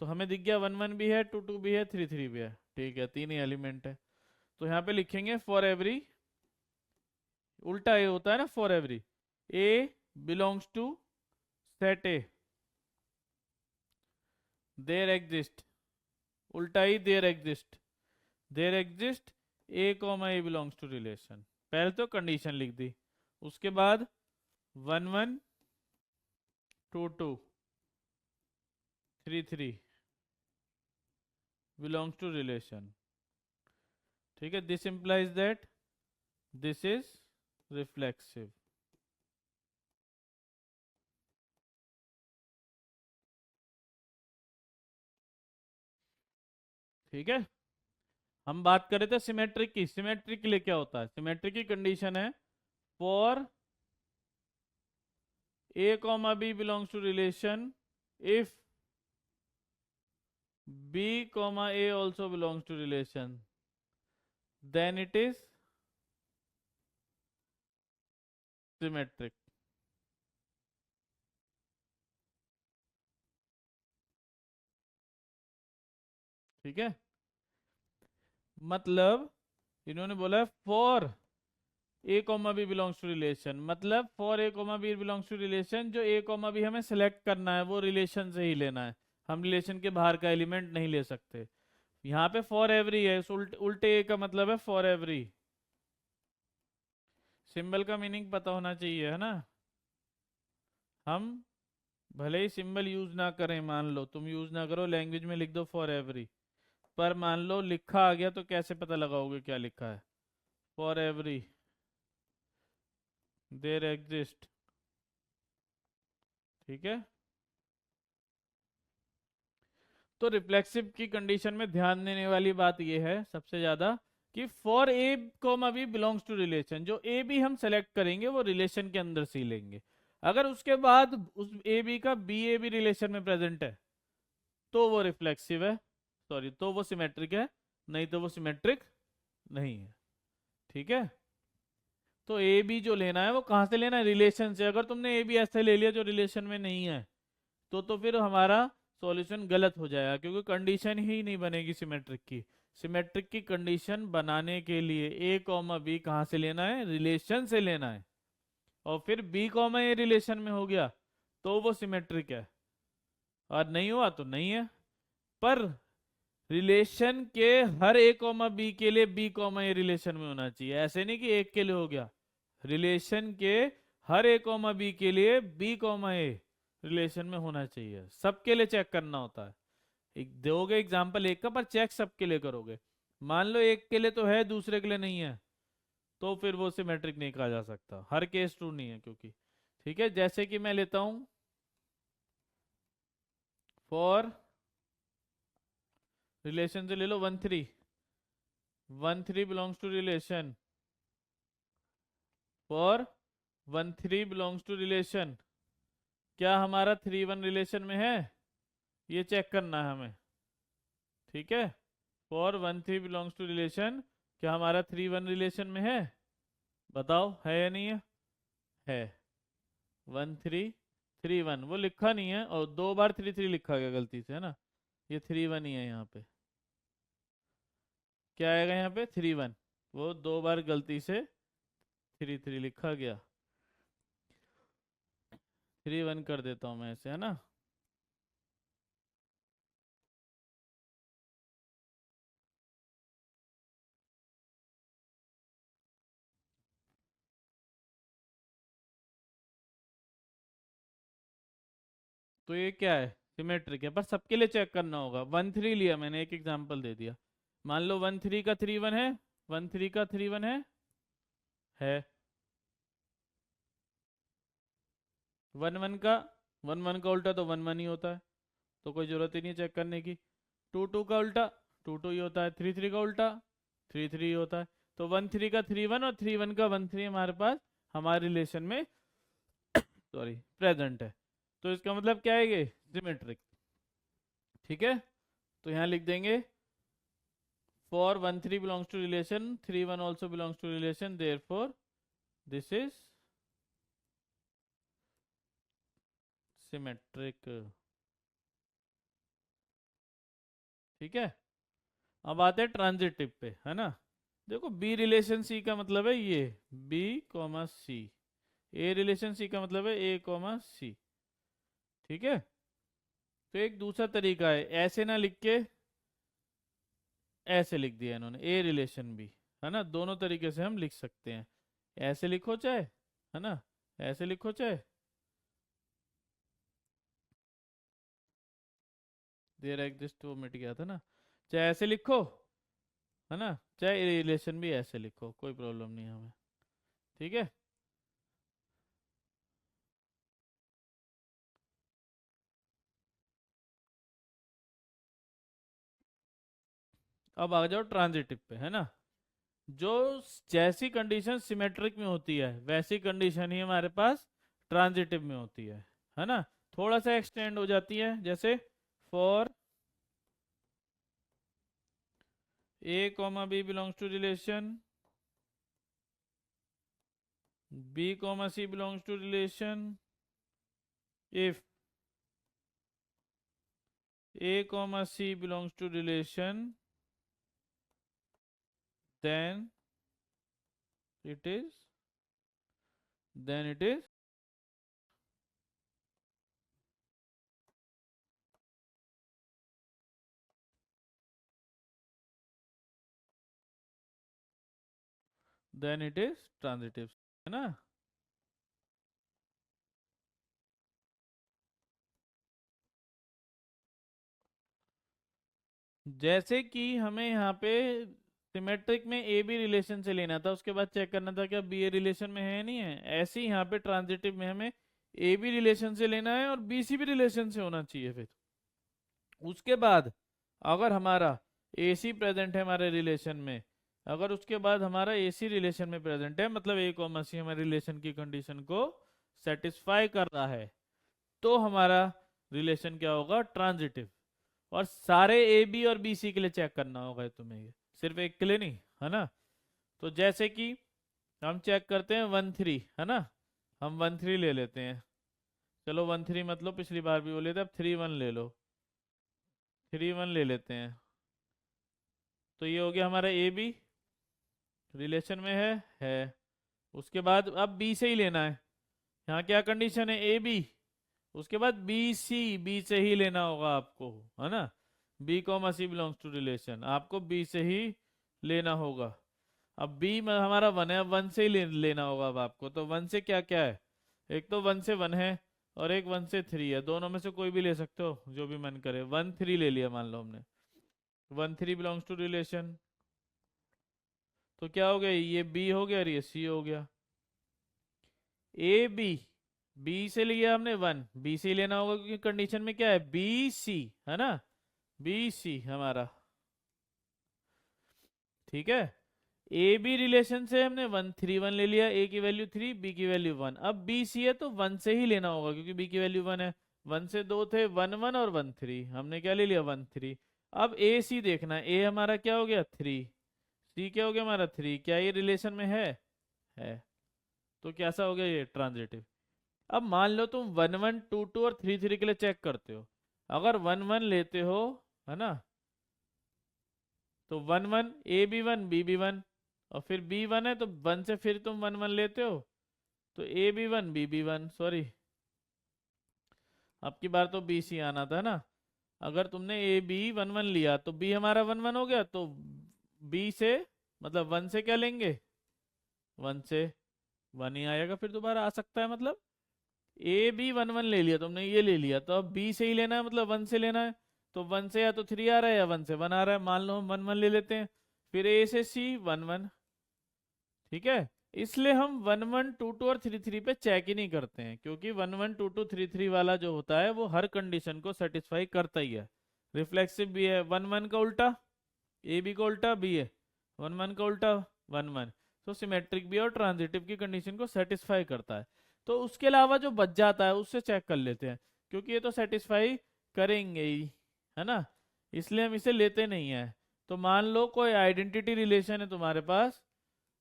तो हमें दिख गया 1 1 भी है, 2 2 भी है, 3 3 भी है, ठीक है, तीन ही एलिमेंट है। तो यहाँ पे लिखेंगे फॉर एवरी, उल्टा ए होता है ना for every, A belongs to set A there exist, उल्टा ही there exist A comma A belongs to relation. पहले तो कंडीशन लिख दी, उसके बाद 1 1 2 2 3 3 बिलोंग्स टू रिलेशन, ठीक है। This implies that this is reflexive. ठीक है, हम बात कर रहे थे सिमेट्रिक की। सिमेट्रिक के लिए क्या होता है, सिमेट्रिक की कंडीशन है for A comma B belongs to relation if B comma A also belongs to relation then it is symmetric. ठीक है, मतलब इन्होंने बोला है for A comma B belongs to relation, मतलब for A comma B belongs to relation, जो ए कॉमा बी हमें सेलेक्ट करना है वो रिलेशन से ही लेना है, हम रिलेशन के बाहर का एलिमेंट नहीं ले सकते। यहाँ पे फॉर एवरी है, उल्टे ए का मतलब है फॉर एवरी। सिंबल का मीनिंग पता होना चाहिए है ना। हम भले ही सिंबल यूज ना करें, मान लो तुम यूज ना करो, लैंग्वेज में लिख दो फॉर एवरी, पर मान लो लिखा आ गया तो कैसे पता लगाओगे क्या लिखा है? फॉर एवरी देयर एग्जिस्ट, ठीक है। तो रिफ्लेक्सिव की कंडीशन में ध्यान देने वाली बात यह है सबसे ज्यादा कि for A comma B belongs to relation, जो ए बी हम सेलेक्ट करेंगे वो रिलेशन के अंदर से ही लेंगे। अगर उसके बाद उस ए बी का बी ए बी रिलेशन में प्रेजेंट है तो वो रिफ्लेक्सिव है, सॉरी तो वो सिमेट्रिक है, नहीं तो वो सिमेट्रिक नहीं है। ठीक है, तो ए बी जो लेना है वो कहाँ से लेना है, रिलेशन से। अगर तुमने ए बी ऐसे ले लिया जो रिलेशन में नहीं है तो फिर हमारा सॉल्यूशन गलत हो जाएगा, क्योंकि कंडीशन ही नहीं बनेगी सिमेट्रिक की। सिमेट्रिक की कंडीशन बनाने के लिए ए कॉमा बी कहाँ से लेना है, रिलेशन से लेना है, और फिर बी कॉमा ए रिलेशन में हो गया तो वो सिमेट्रिक है, और नहीं हुआ तो नहीं है। पर रिलेशन के हर ए कॉमा बी के लिए बी कॉमा ए रिलेशन में होना चाहिए, ऐसे नहीं कि एक के लिए हो गया। रिलेशन के हर ए कॉमा बी के लिए बी कॉमा ए रिलेशन में होना चाहिए, सबके लिए चेक करना होता है। एक दोगे एग्जांपल एक का, पर चेक सबके लिए करोगे। मान लो एक के लिए तो है दूसरे के लिए नहीं है, तो फिर वो सिमेट्रिक नहीं कहा जा सकता, हर केस ट्रू नहीं है क्योंकि। ठीक है, जैसे कि मैं लेता हूं फॉर रिलेशन से ले लो 1 3, 1 3 belongs to relation, for 1 3 belongs to relation, क्या हमारा 3 1 रिलेशन में है, ये चेक करना है हमें। ठीक है, फॉर 1 3 बिलोंग्स टू रिलेशन, क्या हमारा 3 1 रिलेशन में है, बताओ है या नहीं है? है। 1 3 3 1 वो लिखा नहीं है, और दो बार 3 3 लिखा गया गलती से, है ना। ये 3 1 ही है यहाँ पे, क्या आएगा यहाँ पे 3 1, वो दो बार गलती से 3 3 लिखा गया। 3 1 कर देता हूँ मैं इसे, है ना। तो ये क्या है, सिमेट्रिक है, पर सबके लिए चेक करना होगा। 1 3 लिया मैंने, एक एग्जांपल दे दिया। मान लो 1 3 का 3 1 है, 1 3 का 3 1 है वन वन का उल्टा तो वन वन ही होता है, तो कोई ज़रूरत ही नहीं चेक करने की। टू टू का उल्टा टू टू ही होता है, थ्री थ्री का उल्टा थ्री थ्री ही होता है। तो वन थ्री का थ्री वन और थ्री वन का वन थ्री हमारे पास हमारे रिलेशन में सॉरी प्रेजेंट है। तो इसका मतलब क्या है, ये सिमेट्रिक। ठीक है, तो यहाँ लिख देंगे for one three belongs to relation three one also belongs to relation therefore this is symmetric. ठीक है, अब आते हैं ट्रांजिटिव पे, है ना। देखो बी रिलेशन सी का मतलब है ये B comma C, a relation सी का मतलब है ए कॉमा सी। ठीक है, तो एक दूसरा तरीका है, ऐसे ना लिख के ऐसे लिख दिया इन्होंने, ए रिलेशन बी, है ना। दोनों तरीके से हम लिख सकते हैं, ऐसे लिखो चाहे, है ना, ऐसे लिखो चाहे, देर एग्जिस्ट वो मिट गया था ना, चाहे ऐसे लिखो, है ना, चाहे रिलेशन भी ऐसे लिखो, कोई प्रॉब्लम नहीं है हमें। ठीक है, अब आ जाओ ट्रांजिटिव पे, है ना। जो जैसी कंडीशन सिमेट्रिक में होती है वैसी कंडीशन ही हमारे पास ट्रांजिटिव में होती है ना। थोड़ा सा एक्सटेंड हो जाती है, जैसे for A comma B belongs to relation B comma C belongs to relation if a comma c belongs to relation then it is then it is then it is transitive, है ना। जैसे कि हमें यहाँ पे सिमेट्रिक में ए बी रिलेशन से लेना था, उसके बाद चेक करना था क्या बी ए रिलेशन में है नहीं है, ऐसे ही यहाँ पे ट्रांजिटिव में हमें ए बी रिलेशन से लेना है और बी सी भी रिलेशन से होना चाहिए। फिर उसके बाद अगर हमारा ए सी प्रेजेंट है हमारे रिलेशन में, अगर उसके बाद हमारा ए सी रिलेशन में प्रेजेंट है, मतलब ए कॉमा सी हमारे रिलेशन की कंडीशन को सेटिस्फाई कर रहा है, तो हमारा रिलेशन क्या होगा, ट्रांजिटिव। और सारे ए बी और बी सी के लिए चेक करना होगा तुम्हें, ये सिर्फ एक के लिए नहीं, है ना। तो जैसे कि हम चेक करते हैं वन थ्री, है ना, हम वन थ्री ले लेते हैं, चलो वन थ्री मत लो, पिछली बार भी बोले थे, अब थ्री वन ले लो, थ्री वन ले लेते हैं। तो ये हो गया हमारा ए बी रिलेशन में है। उसके बाद अब बी से ही लेना है, यहाँ क्या कंडीशन है, ए बी, उसके बाद बी सी, बी से ही लेना होगा आपको, है ना। B comma C belongs to relation, आपको बी से ही लेना होगा। अब बी में हमारा वन है, अब वन से ही लेना होगा अब आपको। तो वन से क्या क्या है, एक तो वन से वन है और एक वन से थ्री है, दोनों में से कोई भी ले सकते हो जो भी मन करे। वन थ्री ले लिया मान लो हमने, one three belongs to relation, तो क्या हो गया, ये बी हो गया और ये सी हो गया। ए बी, बी से लिया हमने वन, बी से लेना होगा क्योंकि कंडीशन में क्या है, बी सी, है ना, बी सी हमारा। ठीक है, ए बी रिलेशन से हमने वन थ्री वन ले लिया, ए की वैल्यू थ्री, बी की वैल्यू वन। अब बी सी है तो वन से ही लेना होगा क्योंकि बी की वैल्यू वन है। वन से दो थे, वन वन और वन थ्री, हमने क्या ले लिया, वन थ्री। अब ए सी देखना है, ए हमारा क्या हो गया, थ्री, सी क्या हो गया हमारा, थ्री। क्या ये रिलेशन में है, तो कैसा हो गया ये, ट्रांजिटिव। अब मान लो तुम वन वन टू टू और थ्री थ्री के लिए चेक करते हो, अगर वन वन लेते हो, है ना, तो one one A B one B B one, और फिर बी वन है तो वन से फिर तुम वन वन लेते हो, तो A B one B B one, sorry अब की बार तो बी सी आना था ना। अगर तुमने ए बी वन वन लिया तो बी हमारा वन वन हो गया, तो बी से मतलब वन से क्या लेंगे, वन से वन ही आएगा, फिर दोबारा आ सकता है। मतलब ए बी वन वन ले लिया तुमने, ये ले लिया, तो अब बी से ही लेना है, मतलब वन से लेना है। तो वन से या तो थ्री आ रहा है या वन से वन आ रहा है, मान लो हम वन वन ले लेते हैं। फिर ए से सी वन वन, ठीक है। इसलिए हम 1122 और 33 पे चेक ही नहीं करते हैं, क्योंकि 1122 33 वाला जो होता है वो हर कंडीशन को सेटिस्फाई करता ही है। रिफ्लेक्सिव भी है, 11 का उल्टा ए बी का उल्टा बी है, 11 का उल्टा 11, तो सिमेट्रिक भी है और ट्रांजिटिव की कंडीशन को सेटिस्फाई करता है। तो उसके अलावा जो बच जाता है उससे चेक कर लेते हैं, क्योंकि ये तो सेटिस्फाई करेंगे ही, है ना, इसलिए हम इसे लेते नहीं है। तो मान लो कोई आइडेंटिटी रिलेशन है तुम्हारे पास,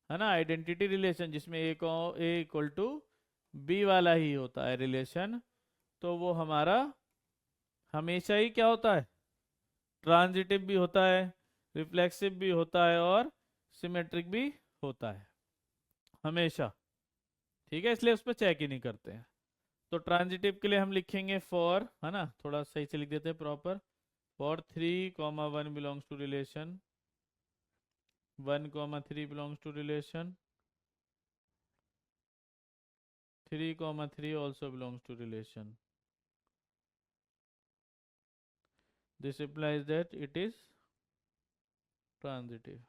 है ना, आइडेंटिटी रिलेशन जिसमें ए इक्वल टू बी वाला ही होता है रिलेशन, तो वो हमारा हमेशा ही क्या होता है, ट्रांजिटिव भी होता है, रिफ्लेक्सिव भी होता है और सिमेट्रिक भी होता है हमेशा। ठीक है, इसलिए उस पर चेक ही नहीं करते हैं। तो ट्रांजिटिव के लिए हम लिखेंगे फॉर, है ना, थोड़ा सही से लिख देते हैं proper, for 3, 1 belongs to relation, 1, 3 belongs to relation, 3, 3 also belongs to relation. This implies that it is transitive.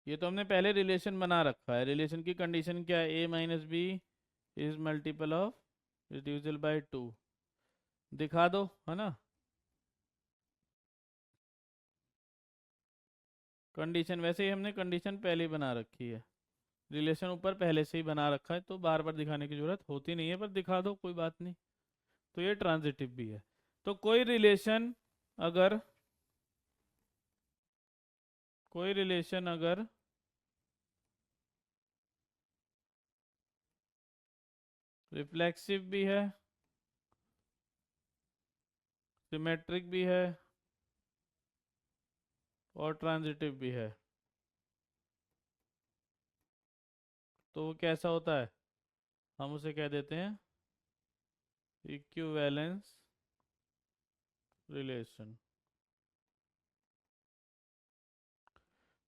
ये तो हमने पहले रिलेशन बना रखा है। रिलेशन की कंडीशन क्या है, A minus B is multiple of reducible by 2, दिखा दो, है ना। कंडीशन वैसे ही हमने कंडीशन पहले ही बना रखी है, रिलेशन ऊपर पहले से ही बना रखा है, तो बार बार दिखाने की जरूरत होती नहीं है, पर दिखा दो कोई बात नहीं। तो ये ट्रांजिटिव भी है। तो अगर कोई रिलेशन अगर रिफ्लेक्सिव भी है, सिमेट्रिक भी है और ट्रांजिटिव भी है, तो वो कैसा होता है, हम उसे कह देते हैं इक्विवेलेंस रिलेशन।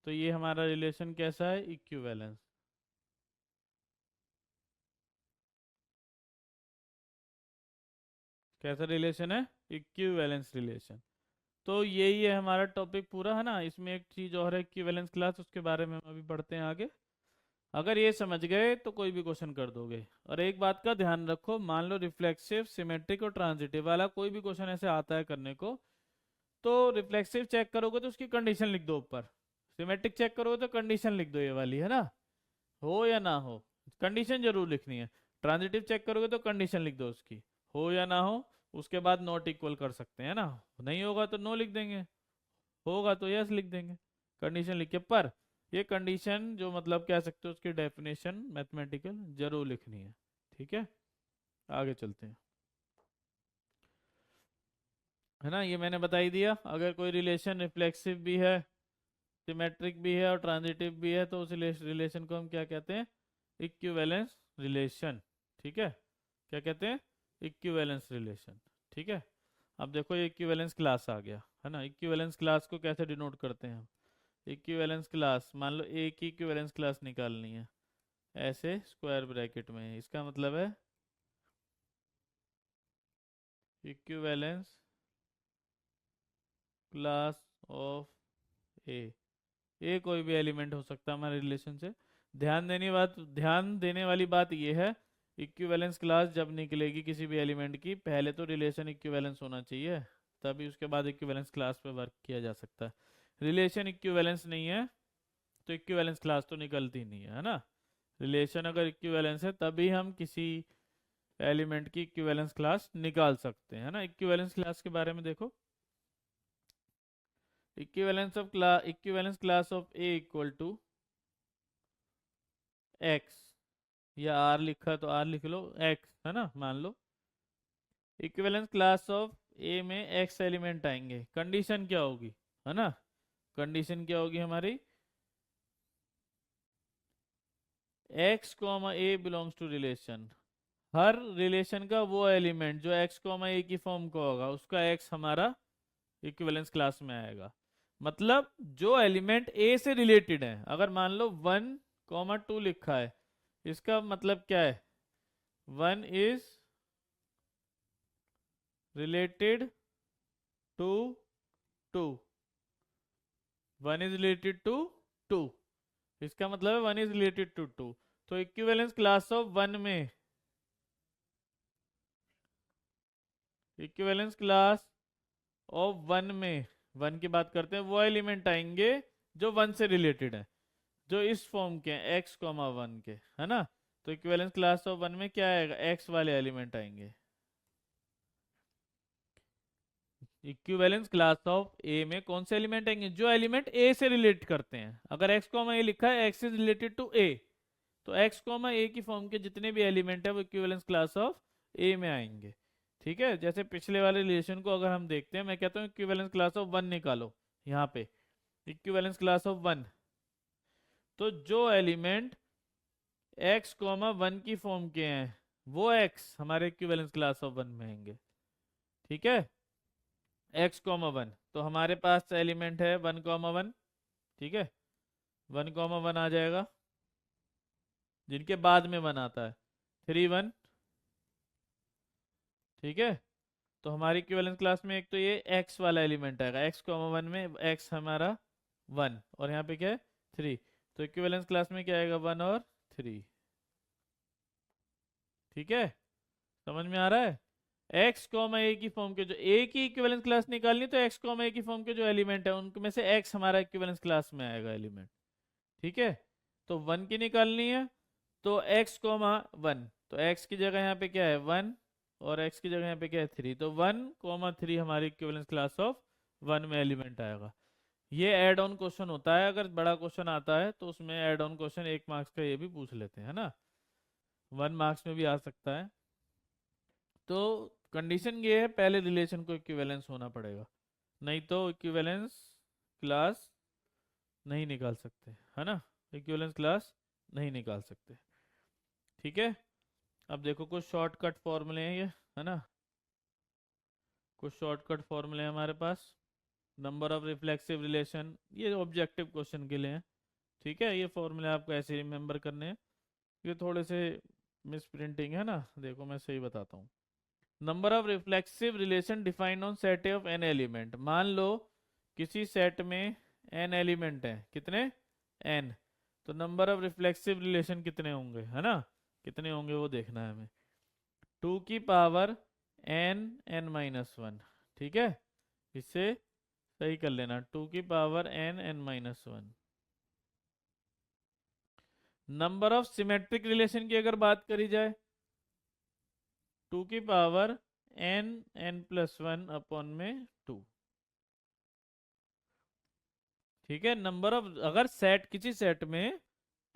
तो ये हमारा रिलेशन कैसा है, इक्विवेलेंस। कैसा रिलेशन है, इक्विवेलेंस रिलेशन। तो यही है हमारा टॉपिक पूरा, है ना। इसमें एक चीज और है इक्विवेलेंस क्लास, उसके बारे में हम अभी पढ़ते हैं आगे। अगर ये समझ गए तो कोई भी क्वेश्चन कर दोगे। और एक बात का ध्यान रखो, मान लो रिफ्लेक्सिव, सिमेट्रिक और ट्रांजिटिव वाला कोई भी क्वेश्चन ऐसे आता है करने को, तो रिफ्लेक्सिव चेक करोगे तो उसकी कंडीशन लिख दो ऊपर, सिमेट्रिक चेक करोगे तो कंडीशन लिख दो ये वाली, है ना, हो या ना हो, कंडीशन जरूर लिखनी है। ट्रांजिटिव चेक करोगे तो कंडीशन लिख दो उसकी, हो या ना हो, उसके बाद नॉट इक्वल कर सकते हैं ना, नहीं होगा तो नो लिख देंगे, होगा तो यस लिख देंगे, कंडीशन लिख के। पर ये कंडीशन जो मतलब कह सकते हो उसकी डेफिनेशन मैथमेटिकल जरूर लिखनी है। ठीक है, आगे चलते हैं, है ना। ये मैंने बता ही दिया, अगर कोई रिलेशन रिफ्लेक्सिव भी है, सिमेट्रिक भी है और ट्रांजिटिव भी है, तो उस रिलेशन को हम क्या कहते हैं, इक्विवेलेंस रिलेशन। ठीक है, क्या कहते हैं, इक्विवेलेंस रिलेशन। ठीक है, अब देखो ये इक्विवेलेंस क्लास आ गया, है ना। इक्विवेलेंस क्लास को कैसे डिनोट करते हैं हम, इक्विवेलेंस क्लास, मान लो ए की इक्विवेलेंस क्लास निकालनी है, ऐसे स्क्वायर ब्रैकेट में, इसका मतलब है इक्विवेलेंस क्लास ऑफ ए, ये कोई भी एलिमेंट हो सकता है हमारे रिलेशन से। ध्यान देने वाली बात यह है, इक्विवेलेंस क्लास जब निकलेगी किसी भी एलिमेंट की, पहले तो रिलेशन इक्विवेलेंस होना चाहिए, तभी उसके बाद इक्विवेलेंस क्लास पे वर्क किया जा सकता है। रिलेशन इक्विवेलेंस नहीं है तो इक्विवेलेंस क्लास तो निकलती नहीं है ना। रिलेशन अगर इक्विवेलेंस है तभी हम किसी एलिमेंट की इक्विवेलेंस क्लास निकाल सकते हैं, है ना। इक्विवेलेंस क्लास के बारे में देखो, equivalence class of A equal to X, या आर लिखा तो आर लिख लो, एक्स, है ना, मान लो इक्विवेलेंस क्लास ऑफ ए में एक्स एलिमेंट आएंगे, कंडीशन क्या होगी, है ना, कंडीशन क्या होगी हमारी, X comma A belongs to relation, हर रिलेशन का वो एलिमेंट जो एक्स कॉमा ए की फॉर्म का होगा उसका एक्स हमारा इक्विवेलेंस क्लास में आएगा। मतलब जो एलिमेंट ए से रिलेटेड है, अगर मान लो 1, 2 लिखा है, इसका मतलब क्या है, 1 is related to 2, 1 is related to 2, इसका मतलब है one is related to two. तो इक्विवेलेंस क्लास ऑफ वन में, इक्विवेलेंस क्लास ऑफ वन में, वन की बात करते हैं, वो एलिमेंट आएंगे जो वन से रिलेटेड है, जो इस फॉर्म के हैं एक्स कॉमा वन के, है ना। तो इक्विवेलेंस क्लास ऑफ वन में क्या आएगा, एक्स वाले एलिमेंट आएंगे। इक्विवेलेंस क्लास ऑफ ए में कौन से एलिमेंट आएंगे, जो एलिमेंट ए से रिलेट करते हैं। अगर एक्स कॉमा ए लिखा है, एक्स इज रिलेटेड टू ए, तो एक्स कॉमा ए की फॉर्म के जितने भी एलिमेंट है वो इक्विवेलेंस क्लास ऑफ ए में आएंगे। ठीक है, जैसे पिछले वाले रिलेशन को अगर हम देखते हैं, मैं कहता हूँ इक्विवेलेंस क्लास ऑफ वन निकालो, यहाँ पे इक्विवेलेंस क्लास ऑफ वन, तो जो एलिमेंट एक्स कॉमा वन की फॉर्म के हैं वो एक्स हमारे इक्विवेलेंस क्लास ऑफ वन में आएंगे। ठीक है, एक्स कॉमा वन, तो हमारे पास एलिमेंट है वन कॉमा वन। ठीक है, वन कॉमा वन आ जाएगा, जिनके बाद में वन आता है, थ्री वन। ठीक है, तो हमारी इक्विवेलेंस क्लास में एक तो ये एक्स वाला एलिमेंट आएगा, एक्स कॉमा वन में एक्स हमारा वन, और यहाँ पे क्या है, थ्री। तो इक्विवेलेंस क्लास में क्या आएगा, वन और थ्री। ठीक है, समझ में आ रहा है। एक्स कॉमा ए की फॉर्म के जो ए की इक्विवेलेंस क्लास निकालनी, तो एक्स कॉमा ए की फॉर्म के जो एलिमेंट है उनमें से एक्स हमारा इक्विवेलेंस क्लास में आएगा एलिमेंट। ठीक है, तो वन की निकालनी है, तो एक्स कॉमा वन, तो एक्स की जगह यहाँ पे क्या है, वन, और एक्स की जगह यहाँ पे क्या है, थ्री। तो वन कॉमा थ्री हमारी इक्विवेलेंस क्लास ऑफ वन में एलिमेंट आएगा। ये एड ऑन क्वेश्चन होता है, अगर बड़ा क्वेश्चन आता है तो उसमें एड ऑन क्वेश्चन एक मार्क्स का ये भी पूछ लेते हैं, है ना, वन मार्क्स में भी आ सकता है। तो कंडीशन ये है, पहले रिलेशन को इक्विवेलेंस होना पड़ेगा, नहीं तो इक्विवेलेंस क्लास नहीं निकाल सकते, है ना, इक्विवेलेंस क्लास नहीं निकाल सकते। ठीक है, अब देखो कुछ शॉर्टकट फॉर्मूले हैं ये, है ना, कुछ शॉर्टकट फॉर्मूले हैं हमारे पास। नंबर ऑफ रिफ्लेक्सिव रिलेशन, ये ऑब्जेक्टिव क्वेश्चन के लिए है। ठीक है, ये फॉर्मूले आपको ऐसे रिमेंबर करने हैं, ये थोड़े से मिस प्रिंटिंग है ना, देखो मैं सही बताता हूँ। Number of reflexive relation defined on set of an element, मान लो किसी सेट में एन एलिमेंट है, कितने, एन, तो नंबर ऑफ रिफ्लेक्सिव रिलेशन कितने होंगे, है ना, कितने होंगे वो देखना है हमें, टू की power N N minus one. ठीक है, इससे सही कर लेना, टू की power N N minus one. Number of symmetric relation की अगर बात करी जाए, टू की power N N plus one upon में टू। ठीक है, नंबर ऑफ, अगर सेट किसी सेट में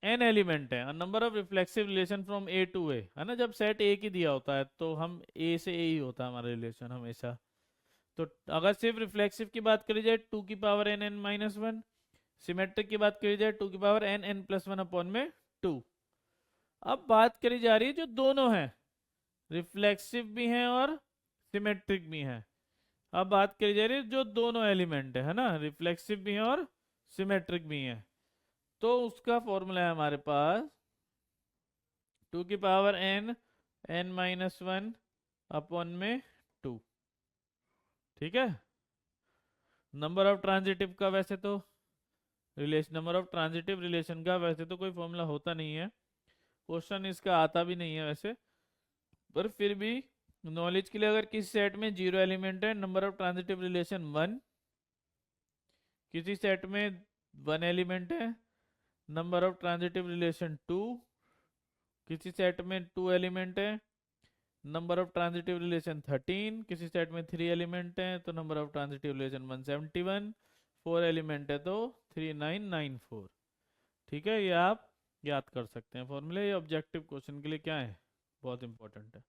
एन एलिमेंट है, number of reflexive relation from A to A, है ना, जब सेट ए की दिया होता है तो हम ए से ए ही होता है हमारा रिलेशन हमेशा। तो अगर सिर्फ रिफ्लेक्सिव की बात करी जाए, टू की power N N minus one, symmetric की बात करी जाए, टू की power N N plus one upon में टू। अब बात करी जा रही है जो दोनों हैं, रिफ्लेक्सिव भी हैं और सिमेट्रिक भी हैं। अब बात करी जा रही है जो दोनों एलिमेंट है ना, रिफ्लेक्सिव भी हैं और सिमेट्रिक भी हैं, तो उसका फॉर्मूला है हमारे पास टू की power N N minus one upon में टू। ठीक है, नंबर ऑफ ट्रांजिटिव का वैसे तो relation, number of transitive relation का वैसे तो कोई फॉर्मूला होता नहीं है, क्वेश्चन इसका आता भी नहीं है वैसे, पर फिर भी नॉलेज के लिए, अगर किसी सेट में जीरो एलिमेंट है, number of transitive relation one, किसी सेट में वन एलिमेंट है, number of transitive relation two, किसी सेट में टू एलिमेंट है, नंबर ऑफ ट्रांजिटिव रिलेशन 13, किसी सेट में थ्री एलिमेंट है तो number of transitive relation 171, four element है तो 3994। ठीक है, ये आप याद कर सकते हैं फॉर्मूले, ये ऑब्जेक्टिव क्वेश्चन के लिए क्या है, बहुत इंपॉर्टेंट है।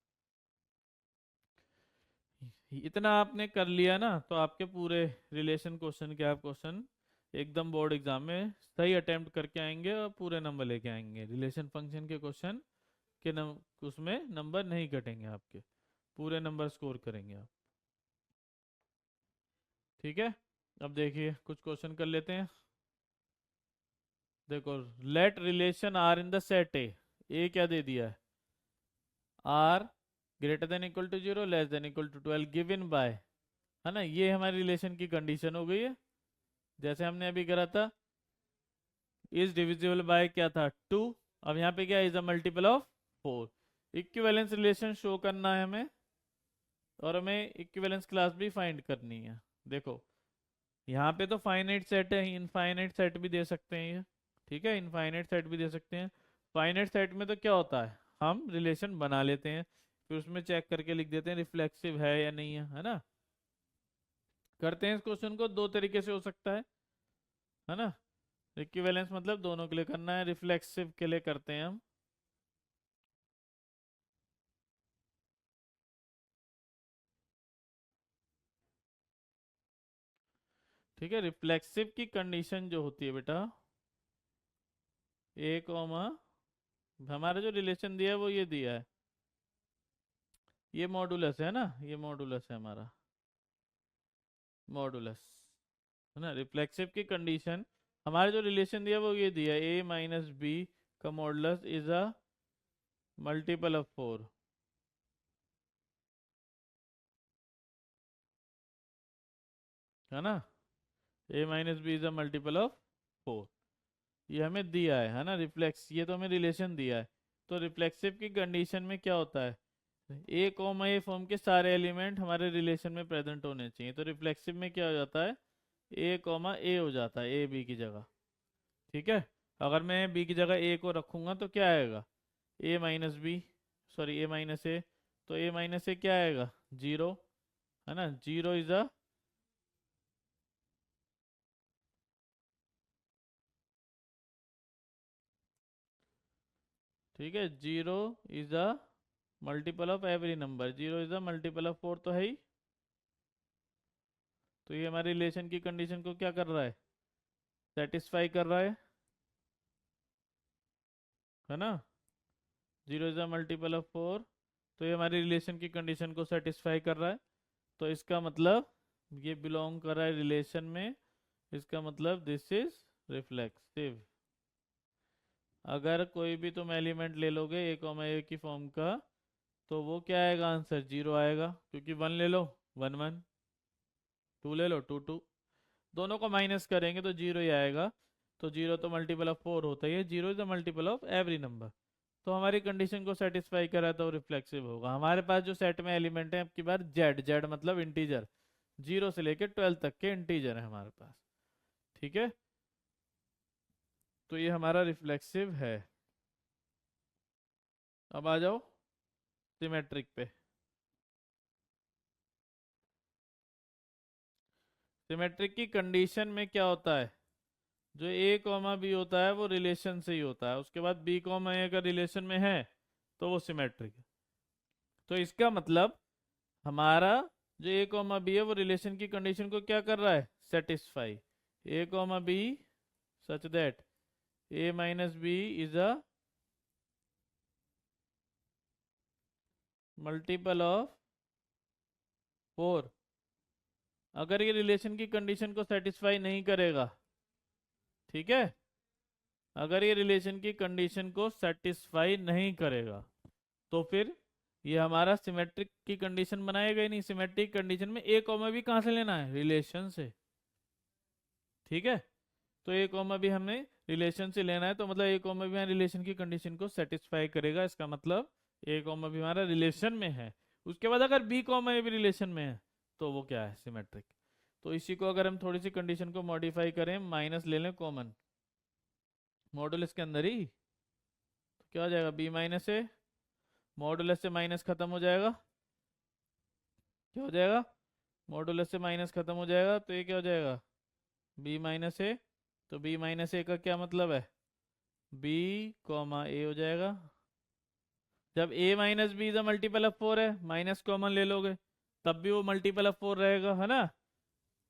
इतना आपने कर लिया ना, तो आपके पूरे रिलेशन क्वेश्चन के आप क्वेश्चन एकदम बोर्ड एग्जाम में सही अटेम्प्ट करके आएंगे और पूरे नंबर लेके आएंगे। रिलेशन फंक्शन के क्वेश्चन के उसमें नंबर नहीं कटेंगे आपके, पूरे नंबर स्कोर करेंगे आप। ठीक है, अब देखिए कुछ क्वेश्चन कर लेते हैं। देखो, let relation R in the set A क्या दे दिया है, R greater than equal to zero, less than equal to 12 given by, है ना, ये हमारी रिलेशन की कंडीशन हो गई है, जैसे हमने अभी करा था, इज डिविजिबल बाय क्या था 2। अब यहाँ पे क्या is a multiple of 4। Equivalence relation show करना है हमें, और हमें इक्विवेलेंस क्लास भी फाइंड करनी है। देखो यहाँ पे तो फाइनाइट सेट है, इनफाइनाइट सेट भी दे सकते हैं ये, ठीक है, इनफाइनाइट सेट भी दे सकते हैं। फाइनाइट सेट में तो क्या होता है, हम रिलेशन बना लेते हैं, फिर उसमें चेक करके लिख देते हैं रिफ्लेक्सिव है या नहीं है ना। करते हैं इस क्वेश्चन को, दो तरीके से हो सकता है ना। इक्विवेलेंस मतलब दोनों के लिए करना है, रिफ्लेक्सिव के लिए करते हैं हम। ठीक है, रिफ्लेक्सिव की कंडीशन जो होती है बेटा, ए कॉमा हमारा जो रिलेशन दिया है वो ये दिया है, ये मॉडुलस है ना, ये मॉडुलस है हमारा, मॉडुलस है ना। रिफ्लेक्सिव की कंडीशन हमारे जो रिलेशन दिया वो ये दिया, ए माइनस बी का modulus is a multiple of 4, है ना। A minus B is a multiple of 4, ये हमें दिया है ना। रिफ्लेक्स ये तो हमें रिलेशन दिया है। तो रिफ्लेक्सिव की कंडीशन में क्या होता है, ए कॉमा ए फॉर्म के सारे एलिमेंट हमारे रिलेशन में प्रेजेंट होने चाहिए। तो रिफ्लेक्सिव में क्या हो जाता है, ए कॉमा ए हो जाता है, ए बी की जगह। ठीक है, अगर मैं बी की जगह ए को रखूंगा तो क्या आएगा, ए माइनस बी, सॉरी ए माइनस ए, तो ए माइनस ए क्या आएगा, जीरो, है ना। जीरो इज अ, ठीक है, zero is a multiple of every number, zero is a multiple of 4 तो है ही। तो ये हमारे रिलेशन की कंडीशन को क्या कर रहा है, सेटिस्फाई कर रहा है ना। Zero is a multiple of 4, तो ये हमारी रिलेशन की कंडीशन को सेटिस्फाई कर रहा है। तो इसका मतलब ये बिलोंग कर रहा है रिलेशन में, इसका मतलब दिस इज रिफ्लेक्सिव। अगर कोई भी तुम एलिमेंट ले लोगे ए कॉमा ए की फॉर्म का, तो वो क्या आएगा, आंसर जीरो आएगा, क्योंकि वन ले लो वन वन, टू ले लो टू टू, दोनों को माइनस करेंगे तो जीरो ही आएगा। तो जीरो तो मल्टीपल ऑफ 4 होता ही है, zero is the multiple of every number. तो हमारी कंडीशन को सेटिस्फाई करा तो रिफ्लेक्सिव होगा। हमारे पास जो सेट में एलिमेंट है, अब की बार जेड, जेड मतलब इंटीजर, जीरो से लेकर 12 तक के इंटीजर है हमारे पास। ठीक है, तो ये हमारा रिफ्लेक्सिव है। अब आ जाओ सिमेट्रिक पे। सिमेट्रिक की कंडीशन में क्या होता है, जो ए कॉमा बी होता है वो रिलेशन से ही होता है, उसके बाद बी कॉमा ए अगर रिलेशन में है तो वो सिमेट्रिक है। तो इसका मतलब हमारा जो ए कॉमा बी है वो रिलेशन की कंडीशन को क्या कर रहा है, satisfy. A comma B such that A minus B is a multiple of 4। अगर ये रिलेशन की कंडीशन को सेटिस्फाई नहीं करेगा, ठीक है, अगर ये रिलेशन की कंडीशन को सेटिस्फाई नहीं करेगा, तो फिर ये हमारा सिमेट्रिक की कंडीशन बनाएगा ही नहीं। सिमेट्रिक कंडीशन में ए कॉमा भी कहाँ से लेना है, रिलेशन से। ठीक है, तो ए कॉमा भी हमें रिलेशन से लेना है, तो मतलब ए कॉमा भी हमारे रिलेशन की कंडीशन को सेटिस्फाई करेगा। इसका मतलब ए कॉमा भी हमारा रिलेशन में है। उसके बाद अगर बी कॉमा ए भी रिलेशन में है तो वो क्या है, सिमेट्रिक। तो इसी को अगर हम थोड़ी सी कंडीशन को मॉडिफाई करें, माइनस ले लें कॉमन मॉडुलस के अंदर ही, तो क्या हो जाएगा, बी माइनस ए, मॉडुलस से माइनस खत्म हो जाएगा, क्या हो जाएगा, मॉडुलस से माइनस खत्म हो जाएगा, तो ये क्या हो जाएगा, बी माइनस ए। तो बी माइनस ए का क्या मतलब है, बी कॉमा ए हो जाएगा। जब A minus B is a multiple of 4 है, माइनस कॉमन ले लोगे तब भी वो मल्टीपल ऑफ 4 रहेगा, है ना।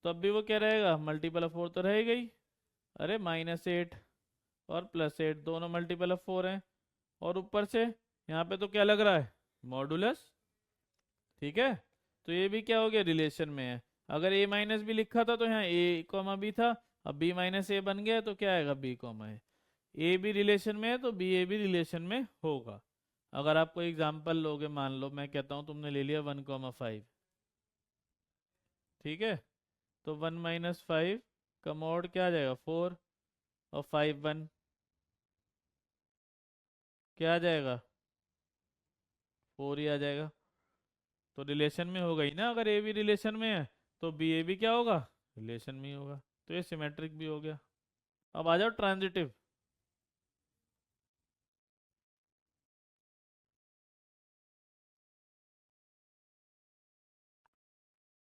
तब भी वो क्या रहेगा, मल्टीपल ऑफ 4 तो रहेगा ही। अरे -8 और +8 दोनों मल्टीपल ऑफ 4 हैं, और ऊपर से यहाँ पे तो क्या लग रहा है, मॉडुलस। ठीक है, तो ये भी क्या हो गया, रिलेशन में है। अगर ए माइनस बी लिखा था तो यहाँ ए कॉमा बी था, अब बी माइनस ए बन गया तो क्या आएगा, बी कॉमा ए भी रिलेशन में है तो बी ए भी रिलेशन में होगा। अगर आप कोई एग्जांपल लोगे, मान लो मैं कहता हूँ तुमने ले लिया 1,5, ठीक है, तो 1 - 5 का मॉड क्या आ जाएगा, 4। और 5 1, क्या आ जाएगा? 4 ही आ जाएगा। तो रिलेशन में होगा ही ना, अगर ए भी रिलेशन में है तो बी ए भी क्या होगा? रिलेशन में ही होगा। तो ये सिमेट्रिक भी हो गया। अब आ जाओ ट्रांजिटिव।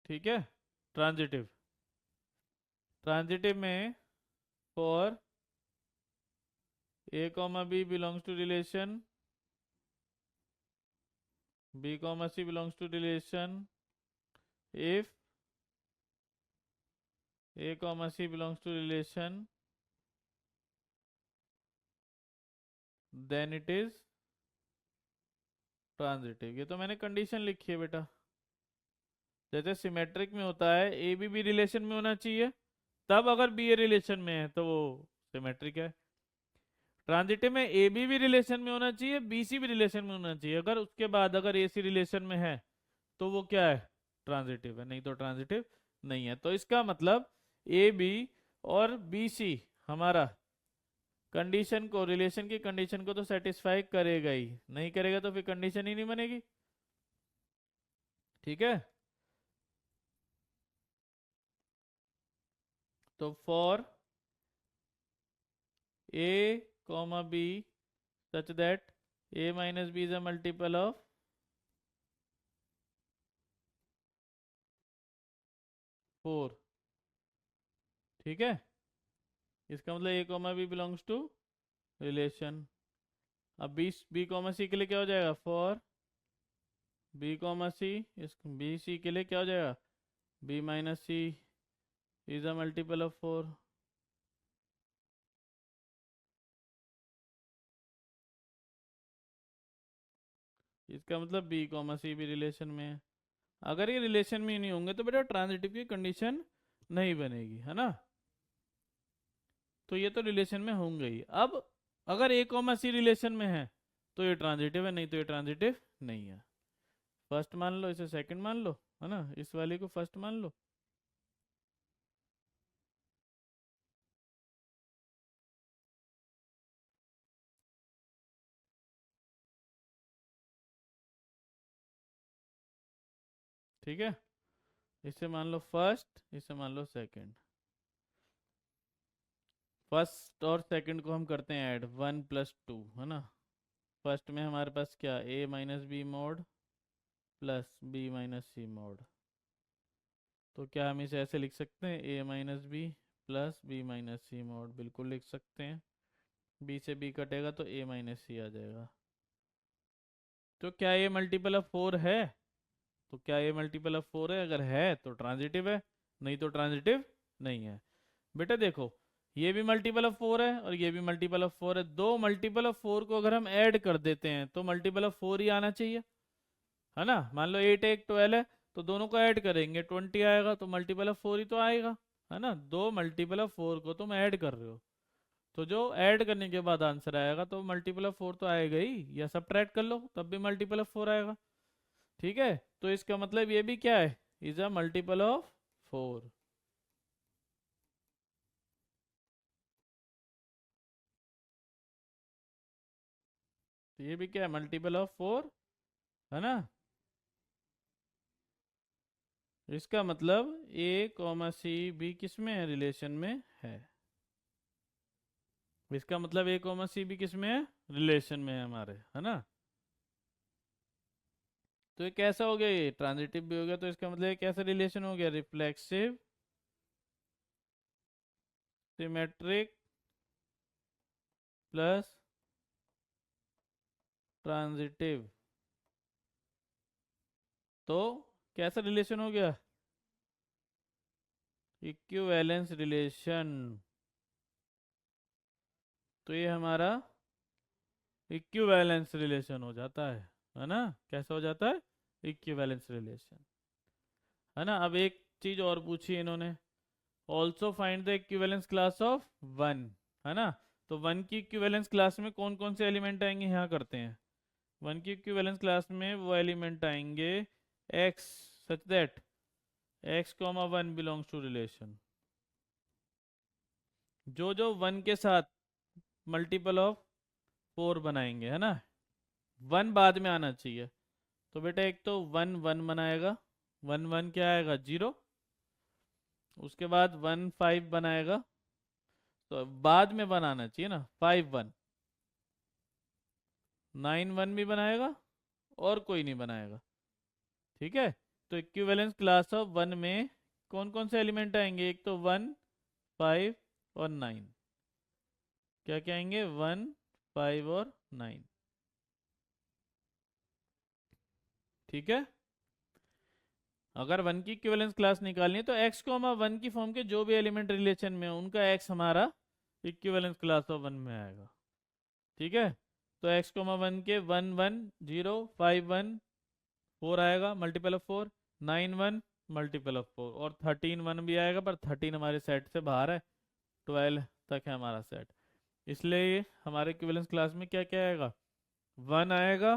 ठीक है, ट्रांजिटिव। ट्रांजिटिव में for A comma B belongs to relation, B comma C belongs to relation, if A comma C belongs to relation, then it is transitive. ये तो मैंने कंडीशन लिखी है बेटा। जैसे सिमेट्रिक में होता है ए बी रिलेशन में होना चाहिए, तब अगर बी ए रिलेशन में है तो वो सिमेट्रिक है। ट्रांजिटिव में ए बी रिलेशन में होना चाहिए, बी सी भी रिलेशन में होना चाहिए, अगर उसके बाद अगर ए सी रिलेशन में है तो वो क्या है? ट्रांजिटिव है, नहीं तो ट्रांजिटिव नहीं है। तो इसका मतलब ए बी और बी सी हमारा कंडीशन को, रिलेशन की कंडीशन को तो सेटिस्फाई करेगा ही, नहीं करेगा तो फिर कंडीशन ही नहीं बनेगी। ठीक है, तो for A comma B such that A minus B is a multiple of 4। ठीक है, इसका मतलब A comma B belongs to relation. अब बी कॉमा सी के लिए क्या हो जाएगा? फॉर बी कॉमा सी, इस बी सी के लिए क्या हो जाएगा? B minus C is a multiple of 4। इसका मतलब बी कॉमा सी भी रिलेशन में है। अगर ये रिलेशन में ही नहीं होंगे तो बेटा ट्रांजिटिव की कंडीशन नहीं बनेगी, है ना। तो ये तो रिलेशन में होंगे ही। अब अगर ए कॉमा सी रिलेशन में है तो ये ट्रांजिटिव है, नहीं तो ये ट्रांजिटिव नहीं है। फर्स्ट मान लो, इसे सेकंड मान लो, है ना, इस वाले को फर्स्ट मान लो। ठीक है, इसे मान लो फर्स्ट, इसे मान लो सेकंड। फर्स्ट और सेकंड को हम करते हैं ऐड, 1 + 2, है ना। फर्स्ट में हमारे पास क्या, A minus B mod plus B minus C mod. तो क्या हम इसे ऐसे लिख सकते हैं, A minus B plus B minus C mod? बिल्कुल लिख सकते हैं। बी से बी कटेगा तो ए माइनस सी आ जाएगा। तो क्या ये मल्टीपल ऑफ 4 है? तो क्या ये मल्टीपल ऑफ 4 है? अगर है तो ट्रांजिटिव है, नहीं तो ट्रांजिटिव नहीं है। बेटा देखो, ये भी मल्टीपल ऑफ 4 है और ये भी मल्टीपल ऑफ 4 है। दो मल्टीपल ऑफ 4 को अगर हम ऐड कर देते हैं तो मल्टीपल ऑफ 4 ही आना चाहिए, है ना। मान लो 8 एक 12 है, तो दोनों को ऐड करेंगे 20 आएगा, तो मल्टीपल ऑफ 4 ही तो आएगा, है ना। दो मल्टीपल ऑफ 4 को तुम ऐड कर रहे हो, तो जो ऐड करने के बाद आंसर आएगा तो मल्टीपल ऑफ 4 तो आएगा ही, या सब्ट्रैक्ट कर लो तब भी मल्टीपल ऑफ 4 आएगा। ठीक है, तो इसका मतलब ये भी क्या है? Is a multiple of 4। तो ये भी क्या है? मल्टीपल ऑफ 4, है ना। इसका मतलब ए कॉमा सी भी किस में है? रिलेशन में है। इसका मतलब ए कॉमा सी भी किस में है? रिलेशन में है हमारे, है ना। तो ये कैसा हो गया? ये ट्रांजिटिव भी हो गया, तो इसका मतलब ये कैसा रिलेशन हो गया? Reflexive symmetric plus transitive. तो कैसा रिलेशन हो गया? Equivalence relation. तो ये हमारा इक्विवेलेंस रिलेशन हो जाता है ना। कैसा हो जाता है? इक्विवेलेंस रिलेशन, है ना। अब एक चीज और पूछी है इन्होंने, also find the equivalence class of 1, है ना। तो 1 की इक्विवेलेंस क्लास में कौन कौन से एलिमेंट आएंगे, यहाँ करते हैं। 1 की इक्विवेलेंस क्लास में वो एलिमेंट आएंगे x such that x comma 1 belongs to relation. जो जो 1 के साथ मल्टीपल ऑफ 4 बनाएंगे, है ना, 1 बाद में आना चाहिए। तो बेटा एक तो 1 1 बनाएगा, 1 1 क्या आएगा 0। उसके बाद 1 5 बनाएगा, तो बाद में बनाना चाहिए ना, 5 1। 9 1 भी बनाएगा और कोई नहीं बनाएगा। ठीक है, तो इक्विवेलेंस क्लास ऑफ 1 में कौन कौन से एलिमेंट आएंगे, एक तो 1 5 और 9। क्या क्या आएंगे, 1 5 और 9। ठीक है, अगर 1 की इक्विवेलेंस क्लास निकालनी है तो x कोमा 1 की फॉर्म के जो भी एलिमेंट रिलेशन में हो उनका x हमारा इक्विवेलेंस क्लास ऑफ 1 में आएगा। ठीक है, तो x कोमा 1 के 1 1 0 5 1 4 आएगा मल्टीपल ऑफ 4, 9 1 मल्टीपल ऑफ 4, और 13 1 भी आएगा, पर 13 हमारे सेट से बाहर है, 12 तक है हमारा सेट। इसलिए हमारे इक्विवेलेंस क्लास में क्या क्या आएगा, 1 आएगा,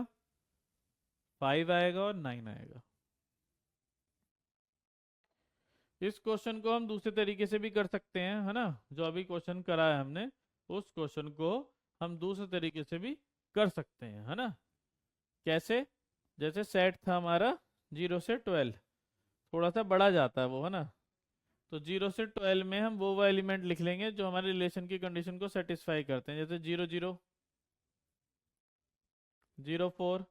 5 आएगा और 9 आएगा। इस क्वेश्चन को हम दूसरे तरीके से भी कर सकते हैं, है ना, जो अभी क्वेश्चन करा है हमने उस क्वेश्चन को हम दूसरे तरीके से भी कर सकते हैं, है ना। कैसे, जैसे सेट था हमारा 0 से 12, थोड़ा सा बड़ा जाता है वो, है ना, तो 0 से 12 में हम वो एलिमेंट लिख लेंगे जो हमारे रिलेशन की कंडीशन को सेटिस्फाई करते हैं, जैसे 0 0 0 4,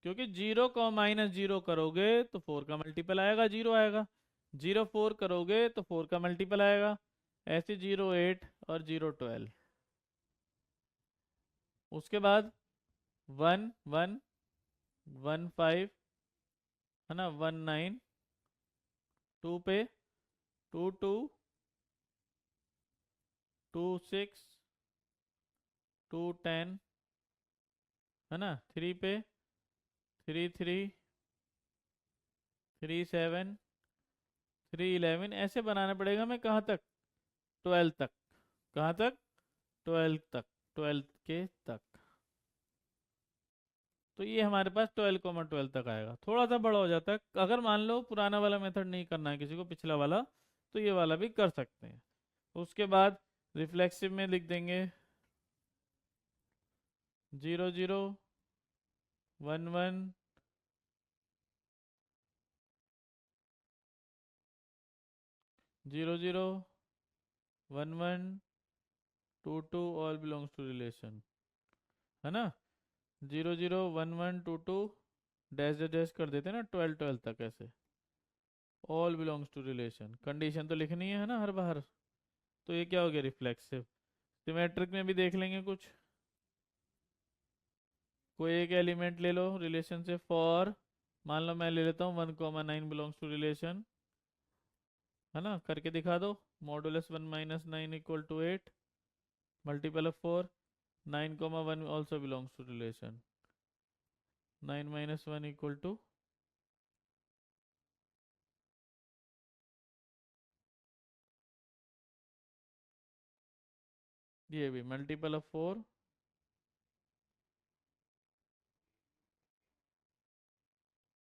क्योंकि 0 को -0 करोगे तो 4 का मल्टीपल आएगा, 0 आएगा, 0 4 करोगे तो 4 का मल्टीपल आएगा, ऐसे 0 8 और 0 12। उसके बाद 1 1 1 5, है ना, 1 9, 2 पे 2 2 2 6 2 10, है ना, 3 पे 3 3 3 7 3 11, ऐसे बनाना पड़ेगा हमें, कहाँ तक, 12 तक। कहाँ तक, 12 तक, 12 के तक। तो ये हमारे पास 12 तक आएगा, थोड़ा सा बड़ा हो जाता है। अगर मान लो पुराना वाला मेथड नहीं करना है किसी को, पिछला वाला, तो ये वाला भी कर सकते हैं। उसके बाद रिफ्लेक्सिव में लिख देंगे 0 0 1 1 0 0 1 1 2 2, ऑल बिलोंग्स टू रिलेशन, है ना, 0 0 1 1 2 2 डैश डैश कर देते हैं ना, 12 12 तक, ऐसे all belongs to relation. Condition तो लिखनी है ना हर बार, तो ये क्या हो गया, रिफ्लेक्सिव। सिमेट्रिक में भी देख लेंगे कुछ, कोई एक एलिमेंट ले लो रिलेशन से, फॉर, मान लो मैं ले लेता हूँ 1 9 बिलोंग्स टू रिलेशन, है ना, करके दिखा दो, modulus 1 9 equal to 8 multiple of 4, 9 1 also belongs to relation, 9 1 equal to, ये भी मल्टीपल ऑफ 4।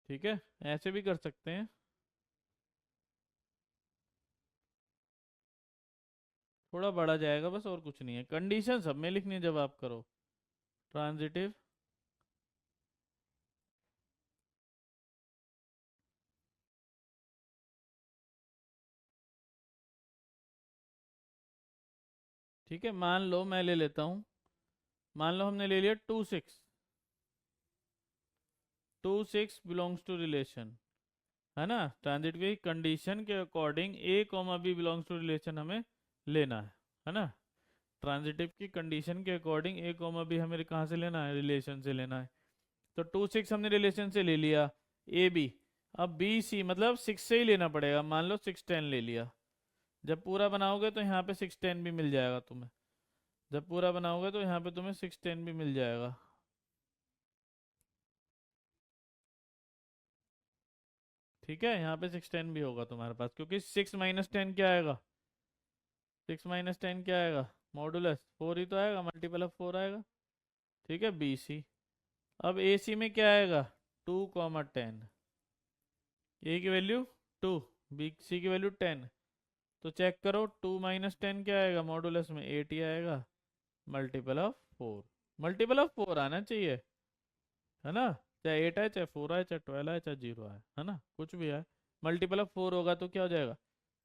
ठीक है, ऐसे भी कर सकते हैं, थोड़ा बढ़ा जाएगा बस, और कुछ नहीं है। कंडीशन सब में लिखनी है जब आप करो, ट्रांजिटिव, ठीक है। मान लो मैं ले लेता हूँ, मान लो हमने ले लिया 2 6, 2 6 बिलोंग्स टू रिलेशन, है ना, ट्रांजिट की कंडीशन के according A comma B belongs to relation हमें लेना है ना, ट्रांजिटिव की कंडीशन के अकॉर्डिंग ए कॉमा बी हमें कहाँ से लेना है, रिलेशन से लेना है। तो 2 6 हमने रिलेशन से ले लिया, ए बी, अब बी सी मतलब 6 से ही लेना पड़ेगा, मान लो 6 10 ले लिया। जब पूरा बनाओगे तो यहाँ पे 6 10 भी मिल जाएगा तुम्हें, जब पूरा बनाओगे तो यहाँ पे तुम्हें 6 10 भी मिल जाएगा। ठीक है, यहाँ पे 6 10 भी होगा तुम्हारे पास, क्योंकि 6 10 क्या आएगा, 6 10 क्या आएगा, मॉडुलस 4 ही तो आएगा, मल्टीपल ऑफ 4 आएगा। ठीक है, बी सी। अब ए सी में क्या आएगा, 2 10, ए की वैल्यू 2, बी सी की वैल्यू 10, तो चेक करो 2 माइनस 10 क्या आएगा, मॉडुलस में 8 ही आएगा, मल्टीपल ऑफ 4। मल्टीपल ऑफ 4 आना चाहिए, है ना। चाहे 8 आए, चाहे 4 आए, चाहे 12 आए, चाहे 0 आए, है ना, कुछ भी आए, मल्टीपल ऑफ 4 होगा तो क्या हो जाएगा,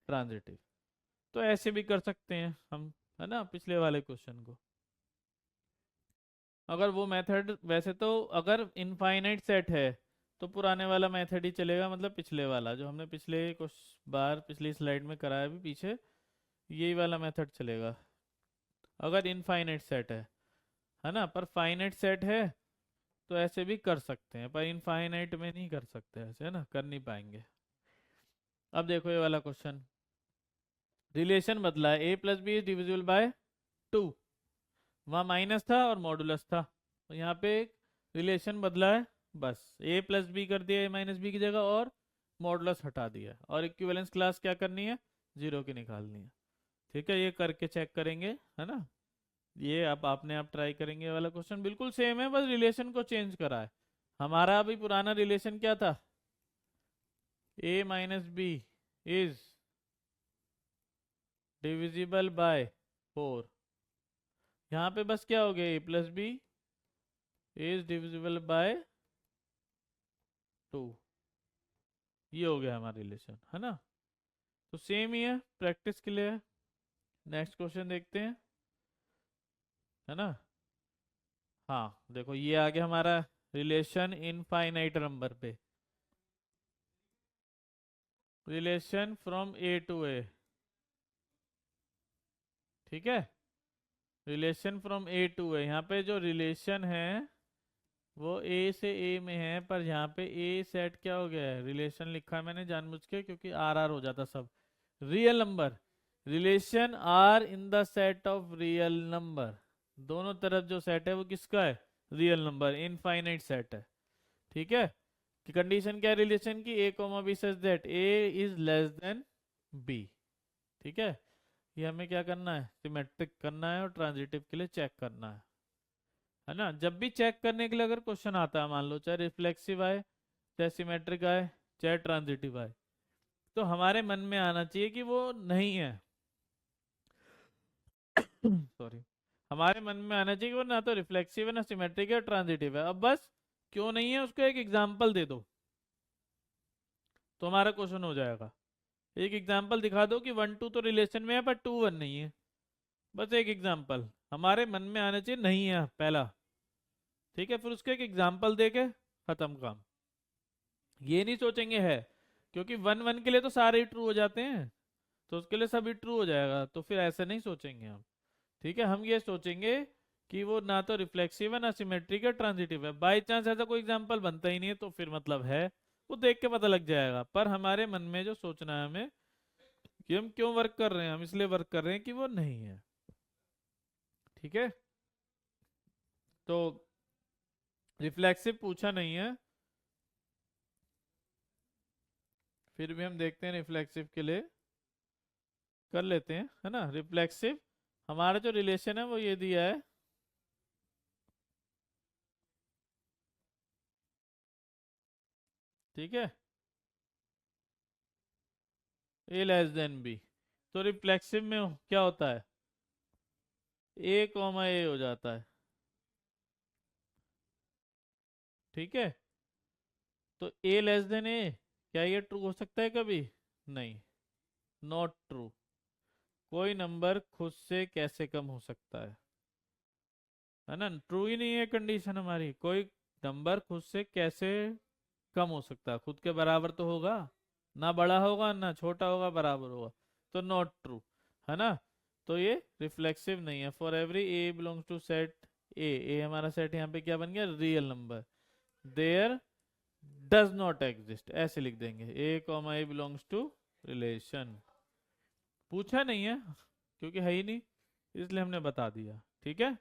ट्रांजिटिव। तो ऐसे भी कर सकते हैं हम, है ना, पिछले वाले क्वेश्चन को। अगर वो मेथड, वैसे तो अगर इनफाइनाइट सेट है तो पुराने वाला मेथड ही चलेगा, मतलब पिछले वाला जो हमने पिछले कुछ बार पिछली स्लाइड में कराया भी पीछे, यही वाला मेथड चलेगा अगर इनफाइनाइट सेट है ना। पर फाइनाइट सेट है तो ऐसे भी कर सकते हैं, पर इनफाइनाइट में नहीं कर सकते ऐसे, है ना, कर नहीं पाएंगे। अब देखो ये वाला क्वेश्चन, रिलेशन बदला है, A plus B is divisible by 2। वहाँ माइनस था और मॉडुलस था, तो यहाँ पे रिलेशन बदला है, बस ए प्लस बी कर दिया ए माइनस बी की जगह, और मॉडुलस हटा दिया, और इक्विवेलेंस क्लास क्या करनी है, 0 की निकालनी है। ठीक है, ये करके चेक करेंगे, है ना। ये अब आपने आप ट्राई करेंगे, ये वाला क्वेश्चन बिल्कुल सेम है, बस रिलेशन को चेंज करा है। हमारा अभी पुराना रिलेशन क्या था, A minus B is divisible by 4। यहाँ पे बस क्या हो गया, A plus B is divisible by 2, ये हो गया हमारा रिलेशन, है ना। तो सेम ही है, प्रैक्टिस के लिए। नेक्स्ट क्वेश्चन देखते हैं, है ना। हाँ देखो ये आ गया हमारा रिलेशन इनफाइनाइट नंबर पे, relation from A to A, ठीक है, रिलेशन फ्रॉम ए टू ए। यहाँ पे जो रिलेशन है वो ए से ए में है, पर यहाँ पे ए सेट क्या हो गया है, रिलेशन लिखा है मैंने जानबूझ के क्योंकि आर आर हो जाता सब, real number. Relation R in the set of real number, दोनों तरफ जो सेट है वो किसका है, रियल नंबर, इनफाइनाइट सेट है। ठीक है, कि कंडीशन क्या है रिलेशन की, A comma B such that A is less than B. ठीक है, ये हमें क्या करना है, सिमेट्रिक करना है और ट्रांजिटिव के लिए चेक करना है ना। जब भी चेक करने के लिए अगर क्वेश्चन आता है, मान लो चाहे रिफ्लेक्सिव आए, चाहे सिमेट्रिक आए, चाहे ट्रांजिटिव आए, तो हमारे मन में आना चाहिए कि वो नहीं है सॉरी, हमारे मन में आना चाहिए कि वो ना तो रिफ्लेक्सिव है, ना सिमेट्रिक है, ट्रांजिटिव है। अब बस क्यों नहीं है उसको एक एग्जाम्पल दे दो तो हमारा क्वेश्चन हो जाएगा। एक एग्जाम्पल दिखा दो कि 1 2 तो रिलेशन में है पर 2 1 नहीं है, बस एक एग्जाम्पल हमारे मन में आना चाहिए, नहीं है पहला। ठीक है, फिर उसके एक एग्जाम्पल दे के खत्म काम। ये नहीं सोचेंगे है, क्योंकि 1 1 के लिए तो सारे ही ट्रू हो जाते हैं, तो उसके लिए सभी ट्रू हो जाएगा, तो फिर ऐसे नहीं सोचेंगे हम। ठीक है, हम ये सोचेंगे कि वो ना तो रिफ्लेक्सिव है, ना सिमेट्रिक है, ट्रांजिटिव है। बाई चांस ऐसा कोई एग्जाम्पल बनता ही नहीं है तो फिर मतलब है, वो देख के पता लग जाएगा। पर हमारे मन में जो सोचना है हमें कि हम क्यों वर्क कर रहे हैं, हम इसलिए वर्क कर रहे हैं कि वो नहीं है। ठीक है, तो रिफ्लेक्सिव पूछा नहीं है, फिर भी हम देखते हैं रिफ्लेक्सिव के लिए कर लेते हैं, है ना। रिफ्लेक्सिव हमारा जो रिलेशन है वो ये दिया है, ठीक है, ए लेस देन बी। तो रिफ्लेक्सिव में क्या होता है, ए कॉमा ए हो जाता है। ठीक है, तो ए लेस देन ए, क्या ये ट्रू हो सकता है कभी, नहीं, नॉट ट्रू। कोई नंबर खुद से कैसे कम हो सकता है ना, ट्रू ही नहीं है कंडीशन हमारी, कोई नंबर खुद से कैसे कम हो सकता है, खुद के बराबर तो होगा, ना बड़ा होगा ना छोटा होगा, बराबर होगा, तो नॉट ट्रू, है ना। तो ये रिफ्लेक्सिव नहीं है। For every A belongs to set A, A हमारा सेट यहाँ पे क्या बन गया, real number, there does not exist, ऐसे लिख देंगे, A comma A belongs to relation. पूछा नहीं है क्योंकि है ही नहीं, इसलिए हमने बता दिया। ठीक है,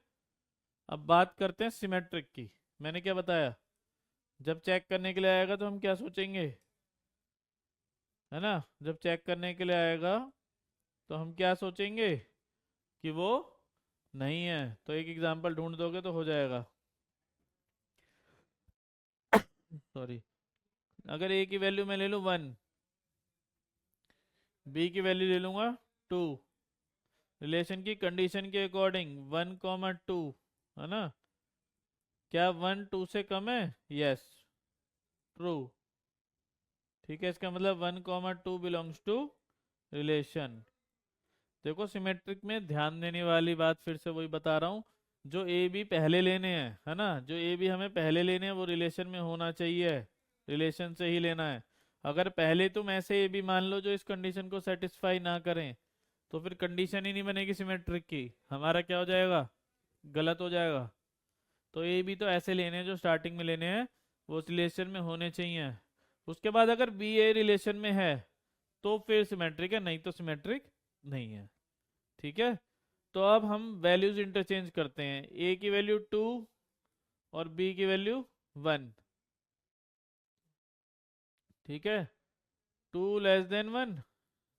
अब बात करते हैं सिमेट्रिक की। मैंने क्या बताया, जब चेक करने के लिए आएगा तो हम क्या सोचेंगे, है ना, जब चेक करने के लिए आएगा तो हम क्या सोचेंगे कि वो नहीं है। तो एक एग्जांपल ढूंढ दोगे तो हो जाएगा, सॉरी। अगर ए की वैल्यू मैं ले लूँ 1, बी की वैल्यू ले लूंगा 2, रिलेशन की कंडीशन के अकॉर्डिंग 1, 2, है ना। क्या 1, 2 से कम है? Yes, true. ठीक है, इसका मतलब 1, 2 बिलोंग्स टू रिलेशन। देखो सिमेट्रिक में ध्यान देने वाली बात फिर से वही बता रहा हूँ, जो ए बी पहले लेने हैं, है ना, जो ए बी हमें पहले लेने हैं वो रिलेशन में होना चाहिए, रिलेशन से ही लेना है। अगर पहले तुम ऐसे ए बी मान लो जो इस कंडीशन को सेटिस्फाई ना करें, तो फिर कंडीशन ही नहीं बनेगी सिमेट्रिक की, हमारा क्या हो जाएगा? गलत हो जाएगा। तो ए बी तो ऐसे लेने हैं जो स्टार्टिंग में लेने हैं, वो उस रिलेशन में होने चाहिए। उसके बाद अगर बी ए रिलेशन में है तो फिर सिमेट्रिक है, नहीं तो सिमेट्रिक नहीं है। ठीक है, तो अब हम वैल्यूज इंटरचेंज करते हैं, ए की वैल्यू 2 और बी की वैल्यू 1। ठीक है, 2 < 1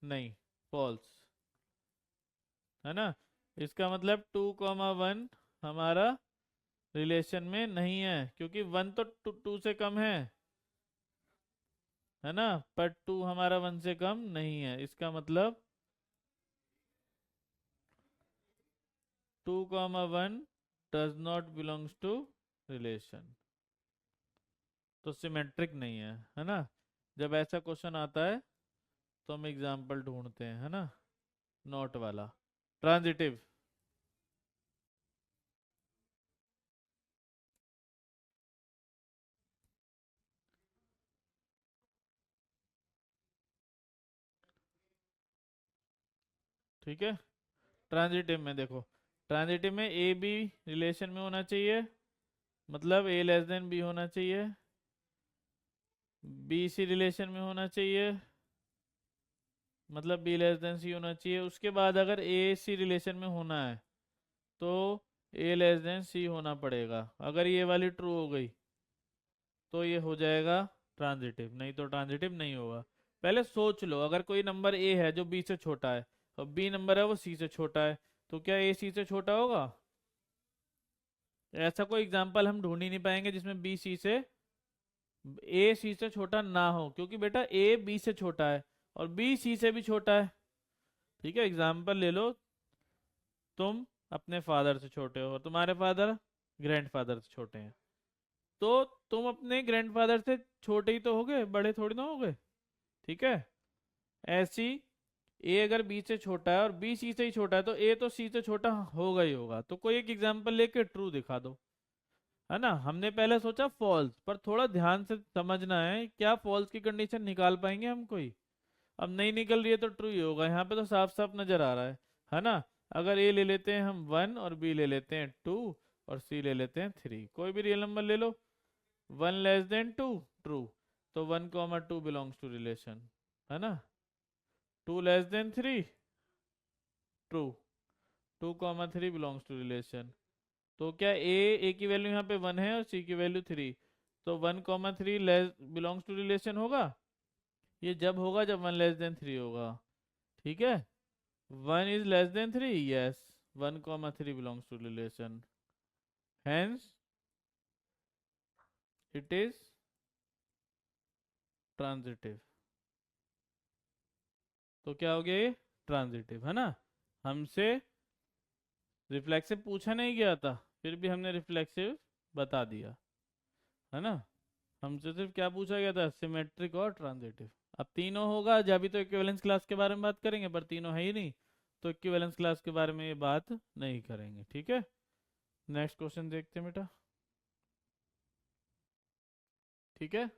नहीं, फॉल्स, है ना। इसका मतलब 2, 1 हमारा रिलेशन में नहीं है, क्योंकि 1 तो 2 से कम है ना, पर 2 हमारा 1 से कम नहीं है। इसका मतलब 2, 1 does not belongs to relation, तो सिमेट्रिक नहीं है ना। जब ऐसा क्वेश्चन आता है तो हम एग्जाम्पल ढूंढते हैं, है ना, नॉट वाला। ट्रांजिटिव, ठीक है। ट्रांजिटिव में देखो, ट्रांजिटिव में ए बी रिलेशन में होना चाहिए, मतलब ए लेस देन बी होना चाहिए, बी सी रिलेशन में होना चाहिए, मतलब बी लेस देन सी होना चाहिए। उसके बाद अगर ए सी रिलेशन में होना है तो ए लेस देन सी होना पड़ेगा। अगर ये वाली ट्रू हो गई तो ये हो जाएगा ट्रांजिटिव, नहीं तो ट्रांजिटिव नहीं होगा। पहले सोच लो, अगर कोई नंबर ए है जो बी से छोटा है और बी नंबर है वो सी से छोटा है, तो क्या ए सी से छोटा होगा? ऐसा कोई एग्जाम्पल हम ढूंढ ही नहीं पाएंगे जिसमें बी सी से, ए सी से छोटा ना हो, क्योंकि बेटा ए बी से छोटा है और बी सी से भी छोटा है। ठीक है, एग्जाम्पल ले लो, तुम अपने फादर से छोटे हो और तुम्हारे फादर ग्रैंडफादर से छोटे हैं, तो तुम अपने ग्रैंडफादर से छोटे ही तो होगे, बड़े थोड़ी ना होगे। ठीक है, ऐसी ए अगर बी से छोटा है और बी सी से ही छोटा है तो ए तो सी से छोटा होगा ही होगा। तो कोई एक एग्जाम्पल लेके ट्रू दिखा दो, है ना। हमने पहले सोचा फॉल्स, पर थोड़ा ध्यान से समझना है, क्या फॉल्स की कंडीशन निकाल पाएंगे हम कोई? अब नहीं निकल रही है तो ट्रू ही होगा, यहाँ पे तो साफ साफ नजर आ रहा है ना। अगर ए ले लेते हैं हम 1 और बी ले लेते हैं 2 और सी ले लेते हैं 3, कोई भी रियल नंबर ले लो, 1 < 2 ट्रू, तो 1, 2 बिलोंग्स टू रिलेशन, है ना। 2 < 3 ट्रू, 2, 3 बिलोंग्स टू रिलेशन। तो क्या ए की वैल्यू यहाँ पे 1 है और सी की वैल्यू 3, तो 1, 3 बिलोंग्स टू रिलेशन होगा। ये जब होगा जब 1 < 3 होगा। ठीक है, 1 < 3, yes, 1, 3 belongs to relation, hence it is transitive। तो क्या हो गया, ये ट्रांजिटिव, है ना। हमसे रिफ्लेक्सिव पूछा नहीं गया था, फिर भी हमने रिफ्लेक्सिव बता दिया, है ना। हमसे सिर्फ क्या पूछा गया था, सिमेट्रिक और ट्रांजिटिव। अब तीनों होगा जब भी तो इक्विवेलेंस क्लास के बारे में बात करेंगे, पर तीनों है ही नहीं, तो इक्विवेलेंस क्लास के बारे में ये बात नहीं करेंगे। ठीक है, नेक्स्ट क्वेश्चन देखते हैं बेटा। ठीक है,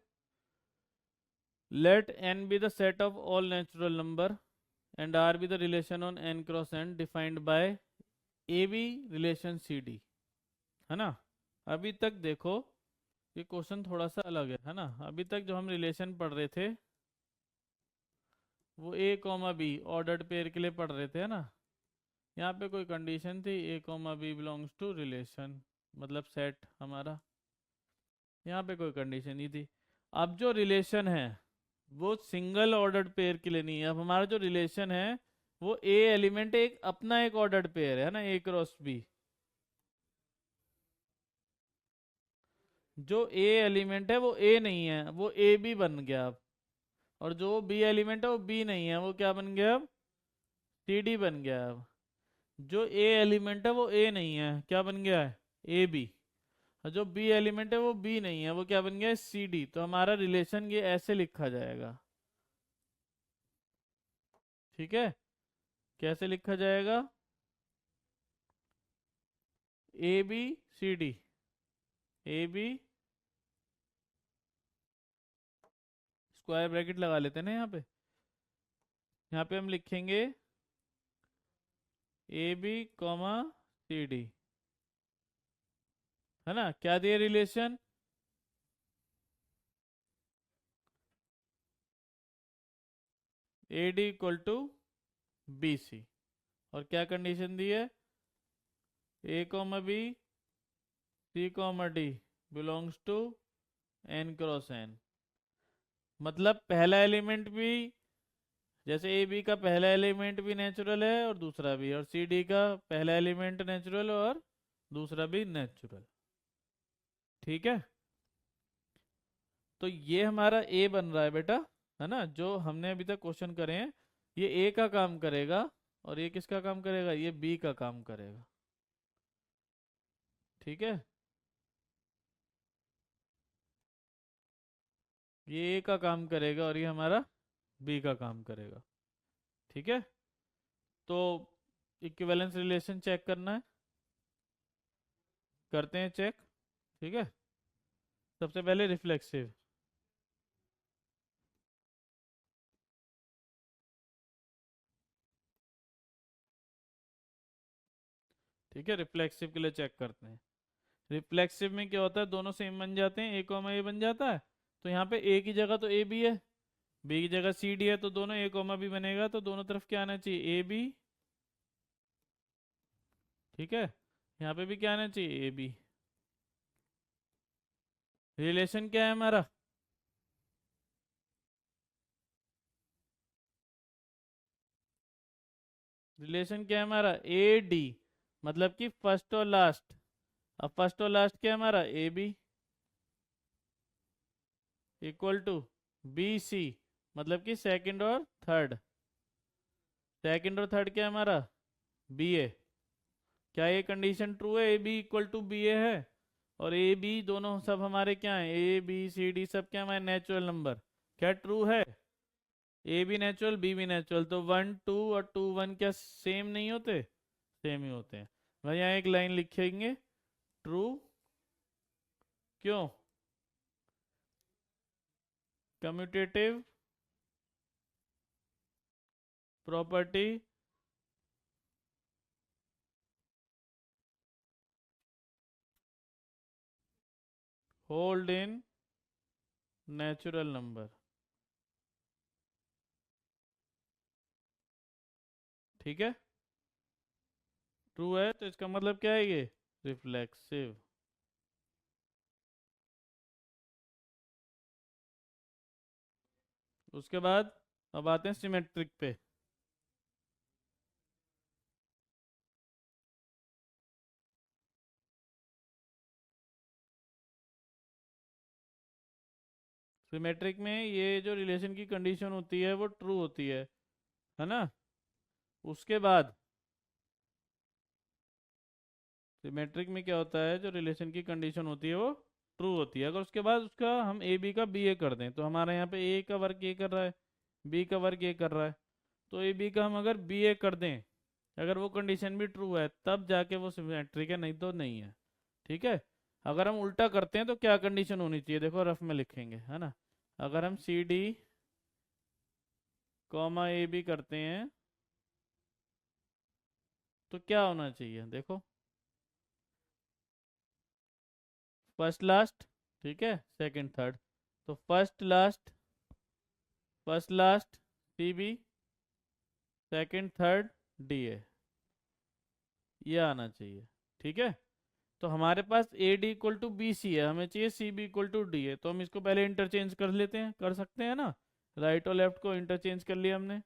let n be the set of all natural number and r be the relation on n cross n defined by ab relation cd, है ना। अभी तक देखो ये क्वेश्चन थोड़ा सा अलग है ना। अभी तक जो हम रिलेशन पढ़ रहे थे वो ए कॉमा बी ऑर्डर्ड पेयर के लिए पढ़ रहे थे, है ना। यहाँ पे कोई कंडीशन थी, A comma B belongs to relation, मतलब सेट हमारा, यहाँ पे कोई कंडीशन नहीं थी। अब जो रिलेशन है वो सिंगल ऑर्डर्ड पेयर के लिए नहीं है। अब हमारा जो रिलेशन है वो ए एलिमेंट एक अपना एक ऑर्डर्ड पेयर है ना, ए क्रॉस बी। जो ए एलिमेंट है वो ए नहीं है, वो ए बी बन गया अब। और जो बी एलिमेंट है वो बी नहीं है, वो क्या बन गया अब? सी डी बन गया। अब जो ए एलिमेंट है वो ए नहीं है, क्या बन गया है, ए बी। और जो बी एलिमेंट है वो बी नहीं है, वो क्या बन गया है, सी डी। तो हमारा रिलेशन ये ऐसे लिखा जाएगा। ठीक है, कैसे लिखा जाएगा, A B C D, A B, square bracket लगा लेते हैं ना यहाँ पे। यहाँ पे हम लिखेंगे A B comma C D, है ना। क्या दिए relation, A D equal to B C. और क्या कंडीशन दी है, A comma B C comma D belongs to N cross N. मतलब पहला एलिमेंट भी, जैसे ए बी का पहला एलिमेंट भी नेचुरल है और दूसरा भी, और सी डी का पहला एलिमेंट नेचुरल और दूसरा भी नेचुरल। ठीक है, तो ये हमारा ए बन रहा है बेटा, है ना। जो हमने अभी तक क्वेश्चन करे हैं ये ए का काम करेगा, और ये किसका काम करेगा, ये बी का काम करेगा। ठीक है, ये ए का काम करेगा और ये हमारा बी का काम करेगा। ठीक है, तो इक्विवेलेंस रिलेशन चेक करना है, करते हैं चेक। ठीक है, सबसे पहले रिफ्लेक्सिव। ठीक है, रिफ्लेक्सिव के लिए चेक करते हैं। रिफ्लेक्सिव में क्या होता है, दोनों सेम बन जाते हैं, ए कॉमा ए बन जाता है। तो यहाँ पे ए की जगह तो ए बी है, बी की जगह सी डी है, तो दोनों ए कॉमा बी बनेगा, तो दोनों तरफ क्या आना चाहिए, ए बी। ठीक है, यहाँ पे भी क्या आना चाहिए, ए बी। रिलेशन क्या है हमारा, रिलेशन क्या है हमारा, ए डी, मतलब कि फर्स्ट और लास्ट। अब फर्स्ट और लास्ट क्या है हमारा, A B equal to B C, मतलब कि सेकंड और थर्ड। सेकंड और थर्ड क्या है हमारा, बी ए। क्या ये कंडीशन ट्रू है, A B equal to B A है। और ए बी दोनों सब हमारे क्या है, ए बी सी डी सब क्या हमारे नेचुरल नंबर। क्या ट्रू है, ए भी नेचुरल बी भी नेचुरल, तो 1 2 और 2 1 क्या सेम नहीं होते, सेम ही होते हैं। भाई यहाँ एक लाइन लिखेंगे, ट्रू, क्यों, commutative property hold in natural number. ठीक है, ट्रू है तो इसका मतलब क्या है, ये रिफ्लेक्सिव। उसके बाद अब आते हैं सिमेट्रिक पे। सिमेट्रिक में ये जो रिलेशन की कंडीशन होती है वो ट्रू होती है ना। उसके बाद सिमेट्रिक में क्या होता है, जो रिलेशन की कंडीशन होती है वो ट्रू होती है। अगर उसके बाद उसका हम ए बी का बी ए कर दें, तो हमारे यहाँ पे ए का वर्क ए कर रहा है, बी का वर्क ए कर रहा है। तो ए बी का हम अगर बी ए कर दें, अगर वो कंडीशन भी ट्रू है तब जाके वो सिमेट्रिक है, नहीं तो नहीं है। ठीक है, अगर हम उल्टा करते हैं तो क्या कंडीशन होनी चाहिए, देखो रफ में लिखेंगे, है ना। अगर हम C D comma A B करते हैं तो क्या होना चाहिए, देखो फर्स्ट लास्ट, ठीक है, सेकंड थर्ड। तो first last C B, second third D A, ये आना चाहिए। ठीक है, तो हमारे पास A D equal to B C है, हमें चाहिए C B equal to D है, तो हम इसको पहले इंटरचेंज कर लेते हैं, कर सकते हैं ना। राइट और लेफ्ट को इंटरचेंज कर लिया हमने।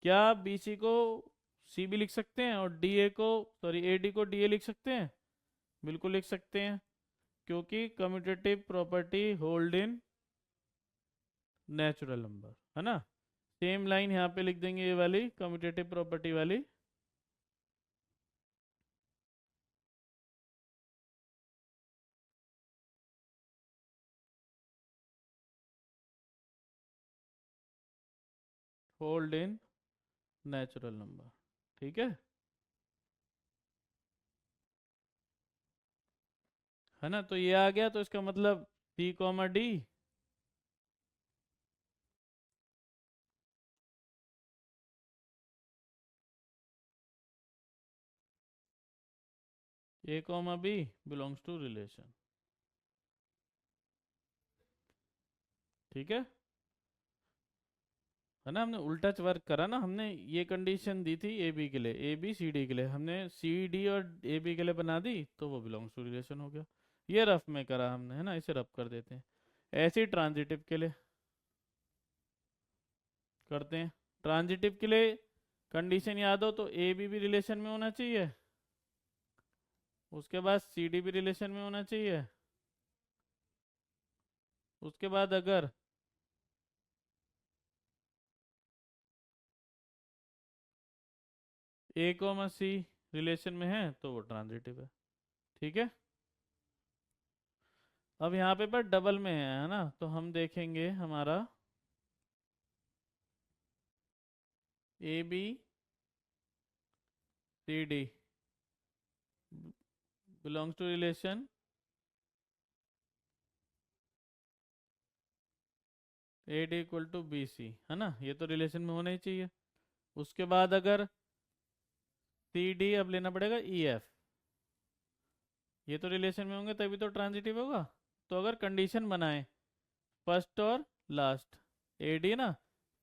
क्या बी सी को सी बी लिख सकते हैं और डी ए को, सॉरी ए डी को डी ए लिख सकते हैं, बिल्कुल लिख सकते हैं, क्योंकि commutative property hold in natural number, है ना। सेम लाइन यहाँ पे लिख देंगे, ये वाली कम्यूटेटिव प्रॉपर्टी वाली। होल्ड इन नेचुरल नंबर, ठीक है। है ना, तो ये आ गया, तो इसका मतलब C comma D A comma B belongs to relation, ठीक है ना। हमने उल्टा वर्क करा ना, हमने ये कंडीशन दी थी ए बी के लिए, ए बी सी डी के लिए, हमने सी डी और ए बी के लिए बना दी, तो वो बिलोंग्स टू रिलेशन हो गया। ये रफ में करा हमने, है ना, इसे रफ कर देते हैं। ऐसे ही ट्रांजिटिव के लिए करते हैं। ट्रांजिटिव के लिए कंडीशन याद हो तो ए बी भी रिलेशन में होना चाहिए, उसके बाद सी डी भी रिलेशन में होना चाहिए, उसके बाद अगर ए कॉमा सी रिलेशन में है तो वो ट्रांजिटिव है, ठीक है। अब यहाँ पे पर डबल में है ना, तो हम देखेंगे हमारा A B C D belongs to relation A D equal to B C, है ना, ये तो रिलेशन में होना ही चाहिए। उसके बाद अगर सी डी, अब लेना पड़ेगा ई एफ, ये तो रिलेशन में होंगे तभी तो ट्रांजिटिव होगा। तो अगर कंडीशन बनाए फर्स्ट और लास्ट, ए डी ना,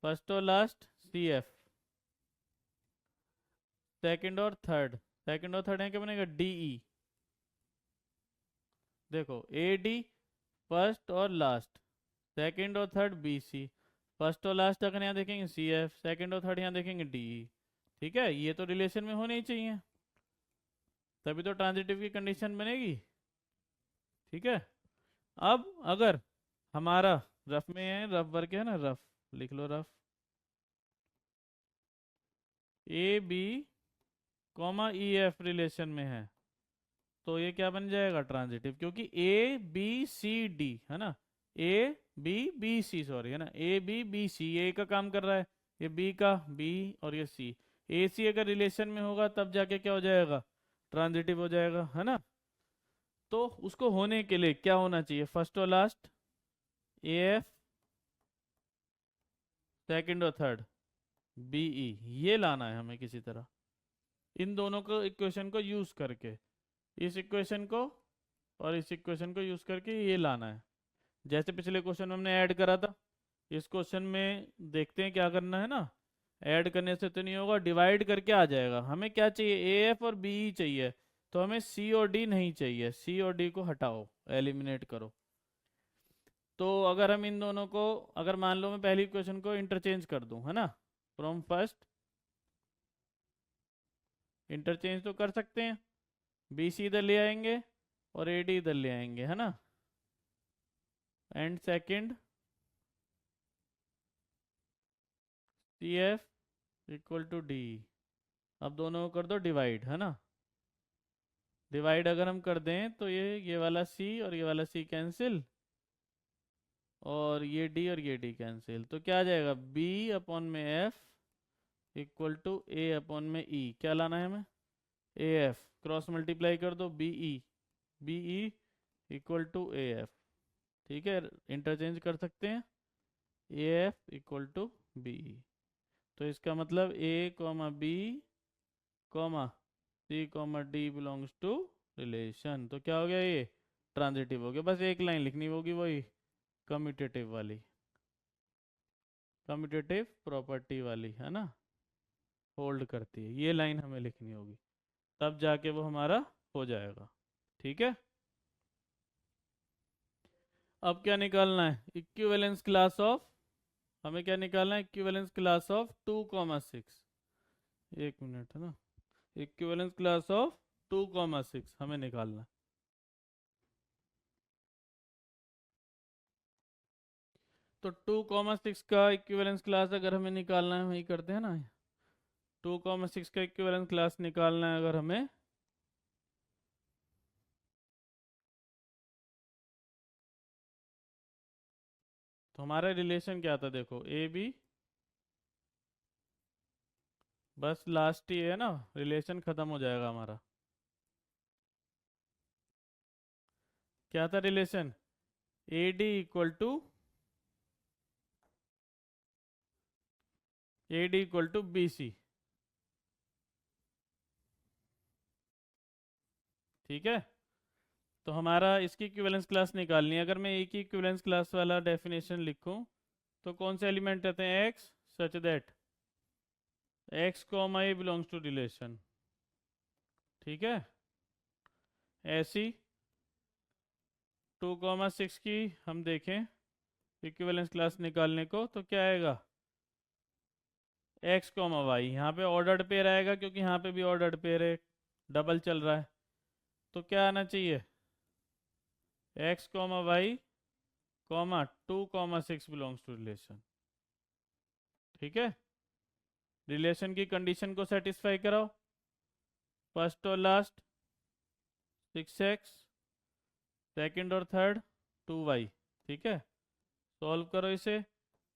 फर्स्ट और लास्ट सी एफ, सेकंड और थर्ड, सेकंड और थर्ड यहाँ क्या बनेगा, डी ई। देखो ए डी फर्स्ट और लास्ट, सेकंड और थर्ड बी सी, फर्स्ट और लास्ट अगर यहाँ देखेंगे सी एफ, सेकंड और थर्ड यहाँ देखेंगे डी ई, ठीक है। ये तो रिलेशन में होने ही चाहिए, तभी तो ट्रांजिटिव की कंडीशन बनेगी, ठीक है। अब अगर हमारा रफ में है, रफ वर्क है ना, रफ लिख लो, rough A B comma E F relation में है, तो ये क्या बन जाएगा, ट्रांजिटिव, क्योंकि ए बी सी डी, है ना, A B B C, sorry, है ना, ए बी बी सी, ए का काम कर रहा है, ये बी का, बी और ये सी, ए सी अगर रिलेशन में होगा तब जाके क्या हो जाएगा, ट्रांजिटिव हो जाएगा, है ना। तो उसको होने के लिए क्या होना चाहिए, फर्स्ट और लास्ट ए एफ, सेकंड और थर्ड बीई, ये लाना है हमें किसी तरह, इन दोनों को इक्वेशन को यूज करके, इस इक्वेशन को और इस इक्वेशन को यूज करके ये लाना है। जैसे पिछले क्वेश्चन में हमने ऐड करा था, इस क्वेश्चन में देखते हैं क्या करना है ना। ऐड करने से तो नहीं होगा, डिवाइड करके आ जाएगा। हमें क्या चाहिए, ए एफ और बी ई चाहिए, तो हमें सी और डी नहीं चाहिए, सी और डी को हटाओ, एलिमिनेट करो। तो अगर हम इन दोनों को, अगर मान लो मैं पहली इक्वेशन को इंटरचेंज कर दूं, है ना, फ्रॉम फर्स्ट, इंटरचेंज तो कर सकते हैं, बी सी इधर ले आएंगे और ए डी इधर ले आएंगे, है ना, and second C F equal to D. अब दोनों को कर दो डिवाइड, है ना, डिवाइड अगर हम कर दें तो ये वाला सी और ये वाला सी कैंसिल, और ये डी और ये डी कैंसिल, तो क्या आ जाएगा, बी अपॉन में F equal to A upon में ई। क्या लाना है हमें, ए एफ, क्रॉस मल्टीप्लाई कर दो, B E equal to A F, ठीक है, इंटरचेंज कर सकते हैं, A F equal to B E. तो इसका मतलब A comma B comma C comma D belongs to relation, तो क्या हो गया, ये ट्रांजिटिव हो गया। बस एक लाइन लिखनी होगी, वही कम्यूटेटिव वाली, कम्यूटेटिव प्रॉपर्टी वाली, है ना, होल्ड करती है, ये लाइन हमें लिखनी होगी, तब जाके वो हमारा हो जाएगा, ठीक है। अब क्या निकालना है, इक्विवेलेंस क्लास ऑफ, हमें क्या निकालना है, इक्विवेलेंस क्लास ऑफ 2,6, एक मिनट, है ना, इक्विवेलेंस क्लास ऑफ 2,6 हमें निकालना है। तो 2,6 का इक्विवेलेंस क्लास अगर हमें निकालना है, वही करते हैं ना। 2,6 का इक्विवेलेंस क्लास निकालना है अगर हमें, तो हमारा रिलेशन क्या था देखो, ए बी, बस लास्ट ही है ना, रिलेशन खत्म हो जाएगा हमारा। क्या था relation? A D equal to B C. ठीक है, तो हमारा इसकी इक्विवेलेंस क्लास निकालनी है। अगर मैं एक ही इक्विवेलेंस क्लास वाला डेफिनेशन लिखूं तो कौन से एलिमेंट रहते हैं? X, such that X comma A belongs to relation. ठीक है, ऐसी 2,6 की हम देखें इक्विवेलेंस क्लास निकालने को, तो क्या आएगा? एक्स कॉमा वाई, यहाँ पे ऑर्डर्ड पेयर आएगा क्योंकि यहाँ पे भी ऑर्डर्ड पेयर है, डबल चल रहा है। तो क्या आना चाहिए? X comma Y comma 2,6 belongs to relation. ठीक है, रिलेशन की कंडीशन को सेटिस्फाई कराओ, फर्स्ट और लास्ट 6x, सेकंड और थर्ड 2y। ठीक है, सॉल्व करो इसे,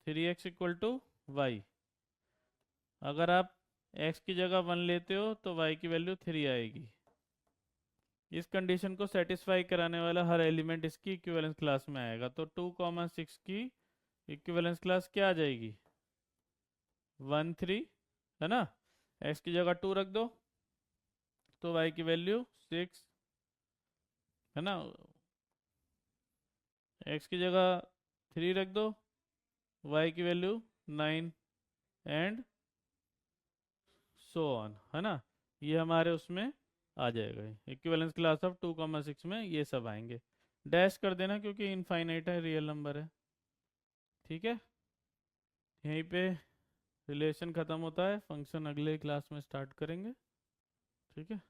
3x इक्वल टू वाई। अगर आप x की जगह 1 लेते हो तो y की वैल्यू 3 आएगी। इस कंडीशन को सेटिस्फाई कराने वाला हर एलिमेंट इसकी इक्विवेलेंस क्लास में आएगा। तो 2,6 की इक्विवेलेंस क्लास क्या आ जाएगी? 1 3, है ना। x की जगह 2 रख दो तो y की वैल्यू 6, है ना। x की जगह 3 रख दो, y की वैल्यू 9 एंड सो ऑन, है ना। ये हमारे उसमें आ जाएगा, इक्विवेलेंस क्लास ऑफ 2,6 में ये सब आएंगे। डैश कर देना क्योंकि इनफाइनाइट है, रियल नंबर है। ठीक है, यहीं पे रिलेशन ख़त्म होता है, फंक्शन अगले क्लास में स्टार्ट करेंगे। ठीक है।